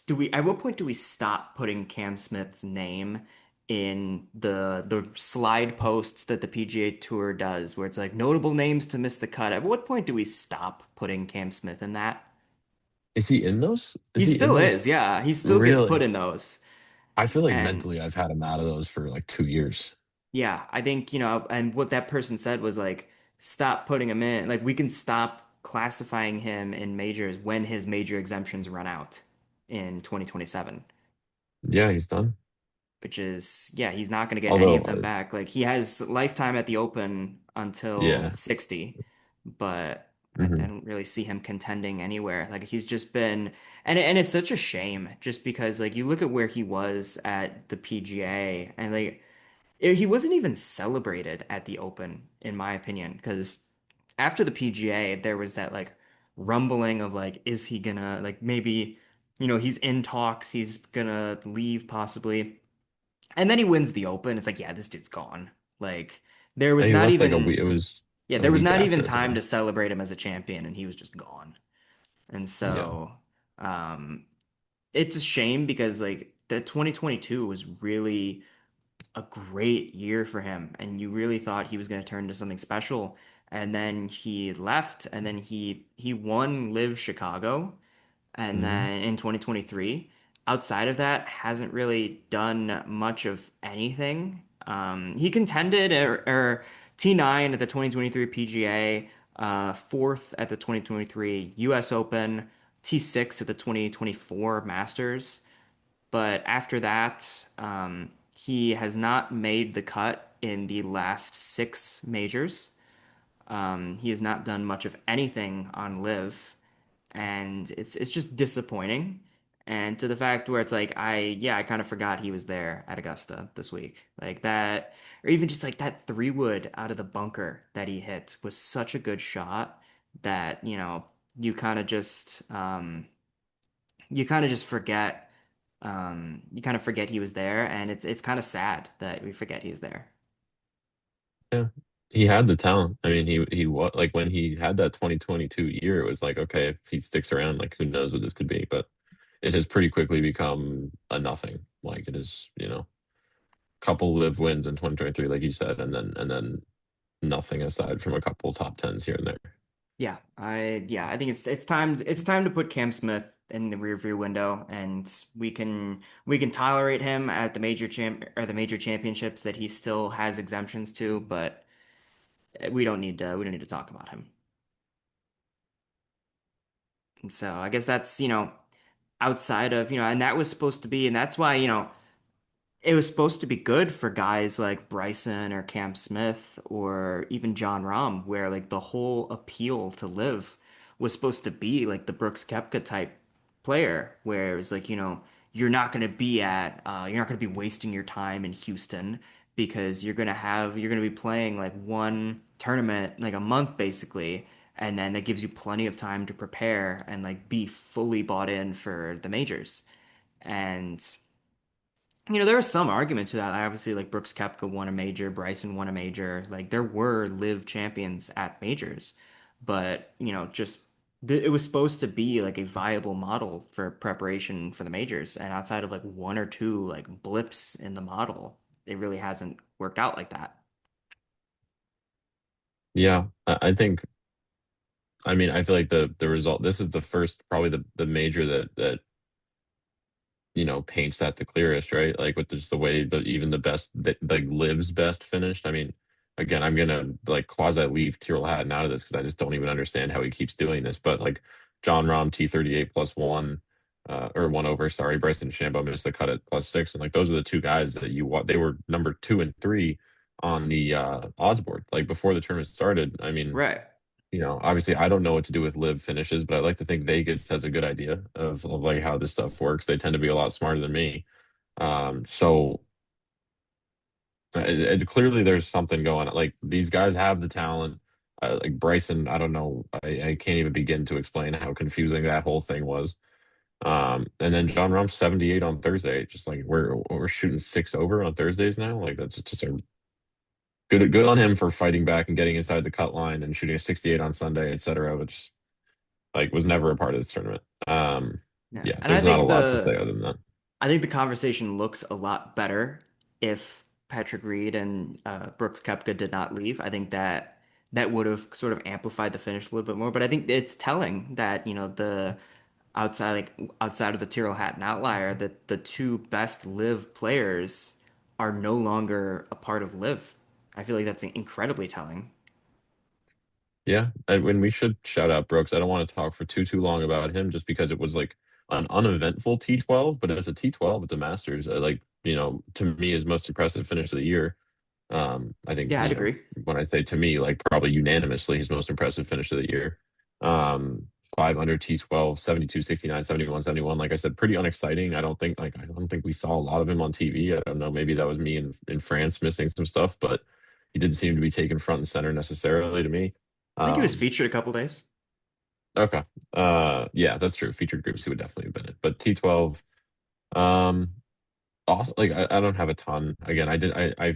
A: do we at what point do we stop putting Cam Smith's name in the slide posts that the PGA Tour does, where it's like notable names to miss the cut? At what point do we stop putting Cam Smith in that?
B: Is he in those? Is
A: He
B: he in
A: still
B: those?
A: is, yeah. He still gets put
B: Really?
A: in those.
B: I feel like
A: And
B: mentally I've had him out of those for like 2 years.
A: yeah, I think, and what that person said was like, stop putting him in. Like, we can stop classifying him in majors when his major exemptions run out in 2027,
B: Yeah, he's done.
A: which is, yeah, he's not going to get any
B: Although,
A: of them back. Like, he has lifetime at the Open until
B: yeah.
A: 60, but I
B: Hmm.
A: don't really see him contending anywhere. Like, he's just been, and it's such a shame just because, like, you look at where he was at the PGA and, like, he wasn't even celebrated at the Open, in my opinion, because after the PGA, there was that like rumbling of like, is he gonna like maybe, he's in talks, he's gonna leave possibly, and then he wins the Open. It's like, yeah, this dude's gone. Like there
B: And
A: was
B: he
A: not
B: left like a
A: even,
B: week. It was
A: yeah,
B: a
A: there was
B: week
A: not even
B: after, I
A: time
B: think.
A: to celebrate him as a champion, and he was just gone. And
B: Yeah.
A: so, um, it's a shame because like the 2022 was really a great year for him, and you really thought he was going to turn into something special. And then he left, and then he won Live Chicago, and
B: Hmm.
A: then in 2023, outside of that, hasn't really done much of anything. He contended or T9 at the 2023 PGA, fourth at the 2023 US Open, T6 at the 2024 Masters. But after that, he has not made the cut in the last six majors. He has not done much of anything on Live, and it's just disappointing. And to the fact where it's like I kind of forgot he was there at Augusta this week, like that, or even just like that three wood out of the bunker that he hit was such a good shot that you kind of just you kind of just forget you kind of forget he was there, and it's kind of sad that we forget he's there.
B: Yeah. he had the talent. I mean, he was like when he had that 2022 year, it was like, okay, if he sticks around, like who knows what this could be. But it has pretty quickly become a nothing. Like it is, couple live wins in 2023, like you said, and then nothing aside from a couple top tens here and there.
A: Yeah, I think it's time to put Cam Smith in the rearview window, and we can tolerate him at the major championships that he still has exemptions to, but we don't need to talk about him. And so I guess that's, outside of, and that was supposed to be, and that's why, it was supposed to be good for guys like Bryson or Cam Smith or even John Rahm, where like the whole appeal to live was supposed to be like the Brooks Koepka type player, where it's like, you're not gonna be wasting your time in Houston because you're gonna be playing like one tournament like a month basically, and then that gives you plenty of time to prepare and like be fully bought in for the majors. And there was some argument to that. Obviously, like Brooks Koepka won a major, Bryson won a major. Like there were live champions at majors, but just it was supposed to be like a viable model for preparation for the majors. And outside of like one or two like blips in the model, it really hasn't worked out like that.
B: Yeah, I think. I mean, I feel like the result. This is the first, probably the major that paints that the clearest, right? Like with just the way that even the best that like lives best finished. I mean, again, I'm gonna like quasi leave Tyrrell Hatton out of this because I just don't even understand how he keeps doing this. But like John Rahm T38 plus one, or one over, sorry, Bryson DeChambeau missed the cut at plus six, and like those are the two guys that you want. They were number two and three on the odds board like before the tournament started. I mean,
A: Right.
B: obviously I don't know what to do with live finishes, but I like to think Vegas has a good idea of like how this stuff works. They tend to be a lot smarter than me. So clearly there's something going on. Like these guys have the talent. Like Bryson, I don't know. I can't even begin to explain how confusing that whole thing was. And then John Rahm's 78 on Thursday. Just like we're shooting six over on Thursdays now. Like that's just a good on him for fighting back and getting inside the cut line and shooting a 68 on Sunday, etc. Which like was never a part of this tournament.
A: Yeah.
B: Yeah,
A: And I
B: there's not a
A: think
B: lot to say
A: the
B: other than that.
A: I think the conversation looks a lot better if Patrick Reed and Brooks Koepka did not leave. I think that would have sort of amplified the finish a little bit more. But I think it's telling that the outside of the Tyrrell Hatton outlier, that the two best live players are no longer a part of live. I feel like that's incredibly telling.
B: Yeah, when we should shout out Brooks. I don't want to talk for too long about him just because it was like an uneventful T12, but as a T12 at the Masters, like to me, his most impressive finish of the year. I think,
A: Yeah, I'd agree.
B: when I say to me, like probably unanimously his most impressive finish of the year. Um, 5 under T12, 72, 69, 71, 71. Like I said, pretty unexciting. I don't think we saw a lot of him on TV. I don't know, maybe that was me in France missing some stuff, but he didn't seem to be taken front and center necessarily to me.
A: I think he was
B: Um,
A: featured a couple days.
B: okay. Yeah, that's true. Featured groups he would definitely have been in. But T12, um, also like I don't have a ton. Again, I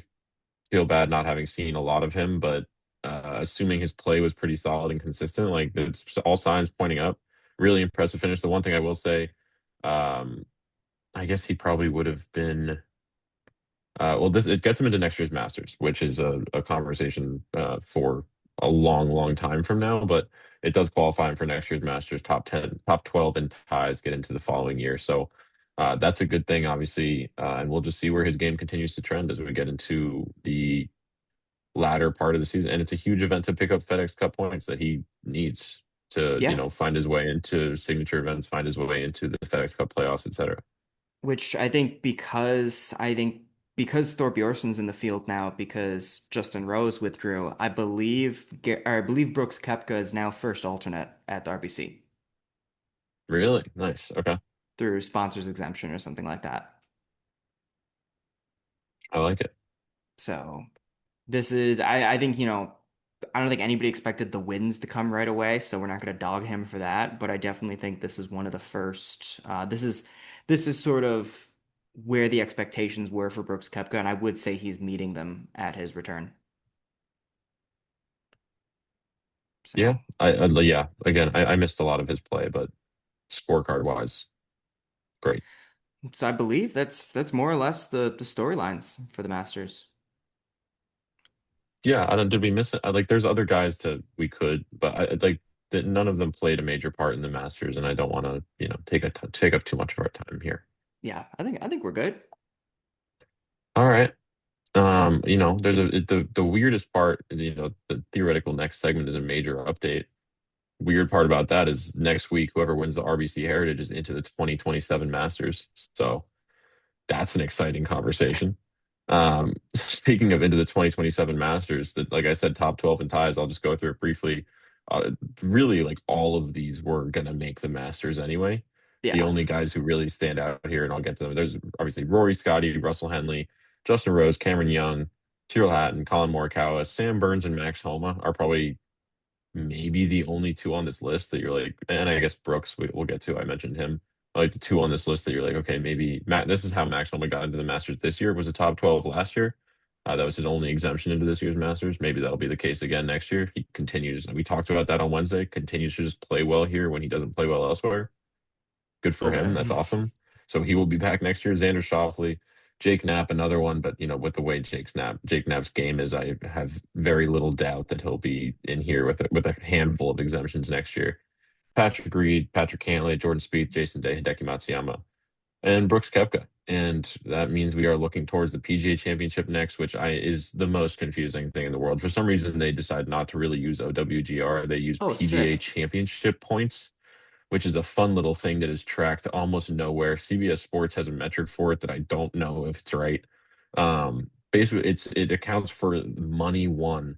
B: feel bad not having seen a lot of him, but assuming his play was pretty solid and consistent, like it's all signs pointing up. Really impressive finish. The one thing I will say, um, I guess he probably would have been. Well, this it gets him into next year's Masters, which is a conversation for a long time from now. But it does qualify him for next year's Masters. Top 10, top 12, and ties get into the following year. So that's a good thing, obviously. And we'll just see where his game continues to trend as we get into the latter part of the season. And it's a huge event to pick up FedEx Cup points that he needs to,
A: Yeah.
B: find his way into signature events, find his way into the FedEx Cup playoffs, etc.
A: Which I think because Thor Bjorsson's in the field now, because Justin Rose withdrew, I believe Brooks Koepka is now first alternate at the RBC
B: Really nice. Okay,
A: through sponsors exemption or something like that.
B: I like it.
A: So I think, I don't think anybody expected the wins to come right away, so we're not going to dog him for that. But I definitely think this is one of the first. This is sort of where the expectations were for Brooks Koepka, and I would say he's meeting them at his return.
B: Yeah,
A: So,
B: yeah. Again, I missed a lot of his play, but scorecard wise, great.
A: so I believe that's more or less the storylines for the Masters.
B: Yeah, I don't. Did we miss it? Like, there's other guys to we could, but like that. None of them played a major part in the Masters, and I don't want to, take up too much of our time here.
A: Yeah, I think we're good.
B: All right. There's the weirdest part. The theoretical next segment is a major update. Weird part about that is next week, whoever wins the RBC Heritage is into the 2027 Masters. So that's an exciting conversation. Speaking of into the 2027 Masters, that like I said, top 12 and ties. I'll just go through it briefly. Really, like all of these were gonna make the Masters anyway. The
A: Yeah.
B: only guys who really stand out here, and I'll get to them. There's obviously Rory, Scotty, Russell Henley, Justin Rose, Cameron Young, Tyrrell Hatton, Colin Morikawa, Sam Burns, and Max Homa are probably maybe the only two on this list that you're like, and I guess Brooks we'll get to. I mentioned him. Like the two on this list that you're like, okay, maybe Matt. This is how Max Homa got into the Masters this year. Was a top 12 last year. That was his only exemption into this year's Masters. Maybe that'll be the case again next year. He continues. We talked about that on Wednesday. Continues to just play well here when he doesn't play well elsewhere. Good for him. That's
A: Okay.
B: awesome. So he will be back next year. Xander Schauffele, Jake Knapp, another one. But with the way Jake Knapp's game is, I have very little doubt that he'll be in here with a handful of exemptions next year. Patrick Reed, Patrick Cantlay, Jordan Spieth, Jason Day, Hideki Matsuyama, and Brooks Koepka. And that means we are looking towards the PGA Championship next, which is the most confusing thing in the world. For some reason, they decide not to really use OWGR. They use
A: Oh,
B: PGA
A: sick.
B: Championship points, which is a fun little thing that is tracked almost nowhere. CBS Sports has a metric for it that I don't know if it's right. Basically, it accounts for money won.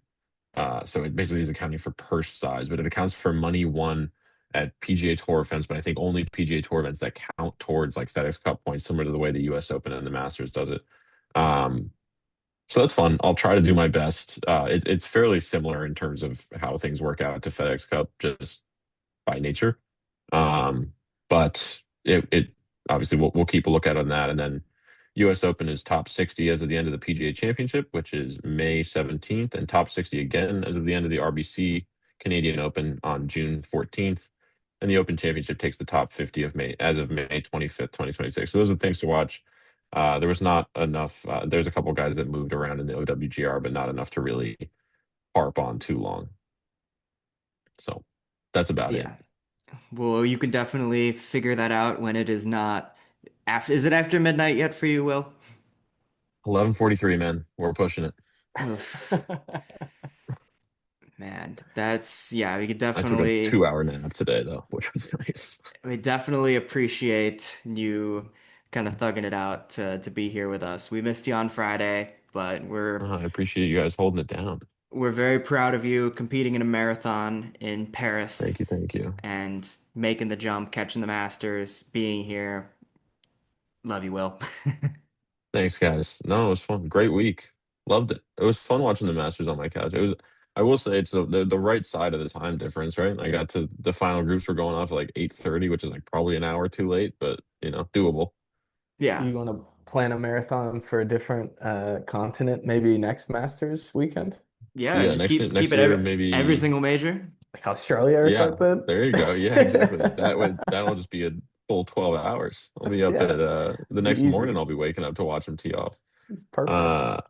B: So it basically is accounting for purse size, but it accounts for money won at PGA Tour events. But I think only PGA Tour events that count towards like FedEx Cup points, similar to the way the U.S. Open and the Masters does it. Um, so that's fun. I'll try to do my best. It's fairly similar in terms of how things work out to FedEx Cup, just by nature. Um, but it obviously we'll keep a lookout on that. And then US Open is top 60 as of the end of the PGA Championship, which is May 17th, and top 60 again as of the end of the RBC Canadian Open on June 14th. And the Open Championship takes the top 50 of May as of May 25th, 2026. So those are things to watch. There was not enough. There's a couple guys that moved around in the OWGR, but not enough to really harp on too long. So that's about it.
A: Yeah. Well, you can definitely figure that out when it is not after. Is it after midnight yet for you, Will?
B: 11:43, man. We're pushing it.
A: Oof. Man, that's yeah,
B: I took a 2 hour nap today though, which was nice.
A: we definitely appreciate you kind of thugging it out to be here with us. We missed you on Friday, but
B: I appreciate you guys holding it down.
A: we're very proud of you competing in a marathon in Paris
B: Thank you, thank you.
A: and making the jump, catching the Masters, being here. Love you, Will.
B: Thanks, guys. No, it was fun. Great week. Loved it. It was fun watching the Masters on my couch. It was. I will say it's the right side of the time difference, right? I got to the final groups were going off at like 8:30, which is like probably an hour too late, but doable.
A: Yeah.
C: You want to plan a marathon for a different continent, maybe next Masters weekend?
A: Yeah,
B: Yeah,
A: just keep
B: next
A: it
B: year
A: every
B: maybe.
A: single major.
C: Like Australia or
B: Yeah,
C: something?
B: there you go. Yeah, exactly. That'll just be a full 12 hours. I'll be up
C: Yeah,
B: at the
C: be
B: next morning
C: easy.
B: I'll be waking up to watch them tee off.
C: Perfect.
B: Uh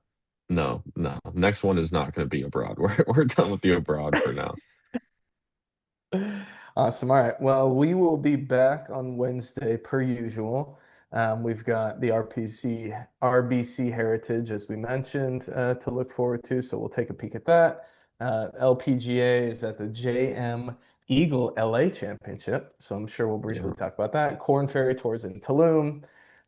B: no, no. Next one is not going to be abroad. We're done with the abroad for now.
C: Awesome. All right. Well, we will be back on Wednesday per usual. We've got the RBC Heritage, as we mentioned, to look forward to. So we'll take a peek at that. LPGA is at the JM Eagle LA Championship. So I'm sure we'll
B: Yeah.
C: briefly talk about that. Corn Ferry Tours in Tulum.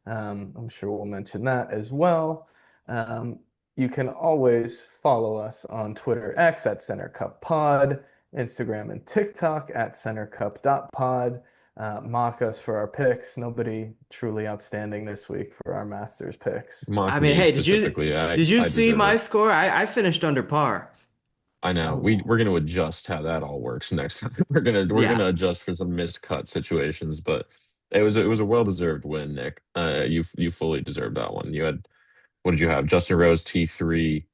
C: I'm sure we'll mention that as well. Um, you can always follow us on Twitter X at Center Cup Pod. Instagram and TikTok at centercup.pod. Mock us for our picks. Nobody truly outstanding this week for our Masters picks.
A: I
B: Mock
A: mean,
B: me
A: hey,
B: specifically. I
A: did you
B: I
A: see
B: deserve
A: my
B: it.
A: score? I finished under par.
B: I know.
C: Oh,
B: We're going to adjust how that all works next time. We're
A: Yeah.
B: gonna adjust for some miscut situations, but it was a well-deserved win, Nick. You fully deserved that one. What did you have? Justin Rose T3,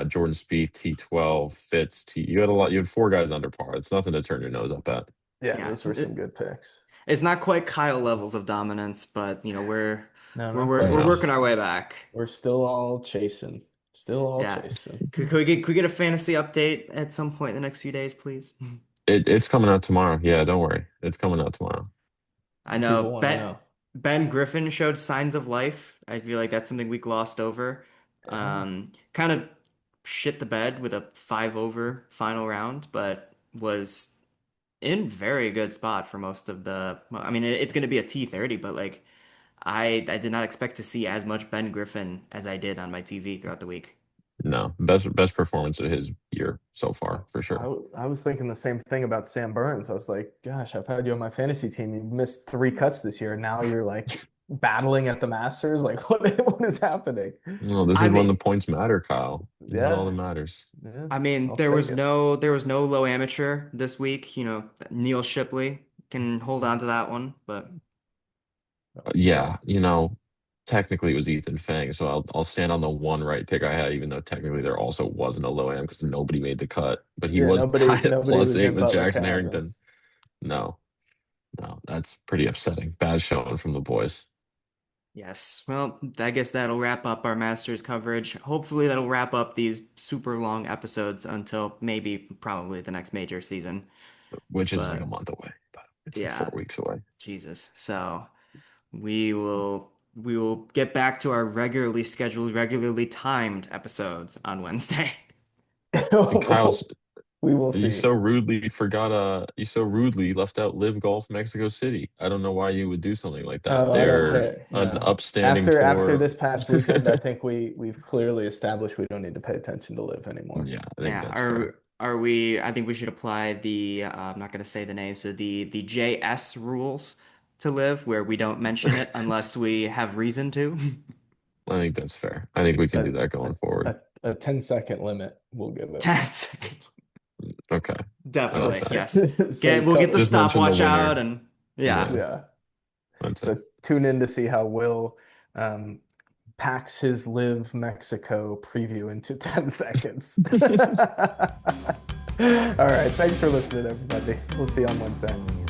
B: Jordan Spieth T12, Fitz T. You had a lot. You had four guys under par. It's nothing to turn your nose up at.
C: Yeah,
A: Yeah,
C: those were some good picks.
A: it's not quite Kyle levels of dominance, but
C: No,
A: we're
C: not
A: we're,
C: quite.
A: we're
B: No,
A: working our way back.
C: We're still all chasing. Still all
A: Yeah.
C: chasing.
A: Could we get a fantasy update at some point in the next few days, please?
B: it's coming out tomorrow. Yeah, don't worry. It's coming out tomorrow.
A: I
C: People
A: know
C: want to
A: Ben
C: know.
A: Ben Griffin showed signs of life. I feel like that's something we glossed over.
C: Yeah.
A: Kind of shit the bed with a 5 over final round, but was in very good spot for most of the. Well, I mean, it's going to be a T30, but like I did not expect to see as much Ben Griffin as I did on my TV throughout the week.
B: No, best performance of his year so
C: I,
B: far for sure.
C: I was thinking the same thing about Sam Burns. I was like, gosh, I've had you on my fantasy team. You've missed three cuts this year. Now you're like battling at the Masters. Like, what is happening?
B: Well, this
A: I
B: is when the
A: mean,
B: points matter, Kyle. This is all that
C: Yeah.
B: matters.
C: Yeah.
A: I mean,
C: I'll take it.
A: there was no low amateur this week. Neil Shipley can hold on to that one, but
B: Yeah, technically it was Ethan Fang, so I'll stand on the one right pick I had, even though technically there also wasn't a low am because nobody made the cut. But he
C: Yeah,
B: was tied at
C: nobody
B: plus
C: was
B: eight
C: in
B: with
C: Butler
B: Jackson
C: Cabin.
B: Harrington. No, no, that's pretty upsetting. Bad showing from the boys.
A: yes. Well, I guess that'll wrap up our Masters coverage. Hopefully, that'll wrap up these super long episodes until maybe probably the next major season.
B: Which is like a
A: But
B: month away, but it's like four
A: yeah,
B: weeks away.
A: Jesus. So we will get back to our regularly scheduled, regularly timed episodes on Wednesday.
B: And Kyle's
C: We will
B: you
C: see.
B: so rudely forgot you so rudely left out Live Golf Mexico City. I don't know why you would do something like that.
C: Oh, no,
B: They're
C: hey,
B: an
C: no.
B: upstanding
C: After
B: tour.
C: this past weekend, I think we've clearly established we don't need to pay attention to live anymore.
B: Yeah, I think
A: Yeah,
B: that's fair.
A: are we? I think we should apply the. I'm not going to say the name. So the JS rules to live, where we don't mention it unless we have reason to.
B: I think that's fair. I think we can
C: A,
B: do that
C: a,
B: going forward.
C: a 10-second limit, we'll give it.
A: 10 seconds.
B: Okay. I
C: So
B: like
A: Definitely,
B: that.
A: yes.
C: so
A: We'll get the
B: Just mention the
A: stopwatch out,
B: winner.
A: and yeah.
B: Yeah,
C: yeah.
B: that's it.
C: So tune in to see how Will um, packs his Live Mexico preview into 10 seconds. All right. Thanks for listening, everybody. We'll see you on Wednesday.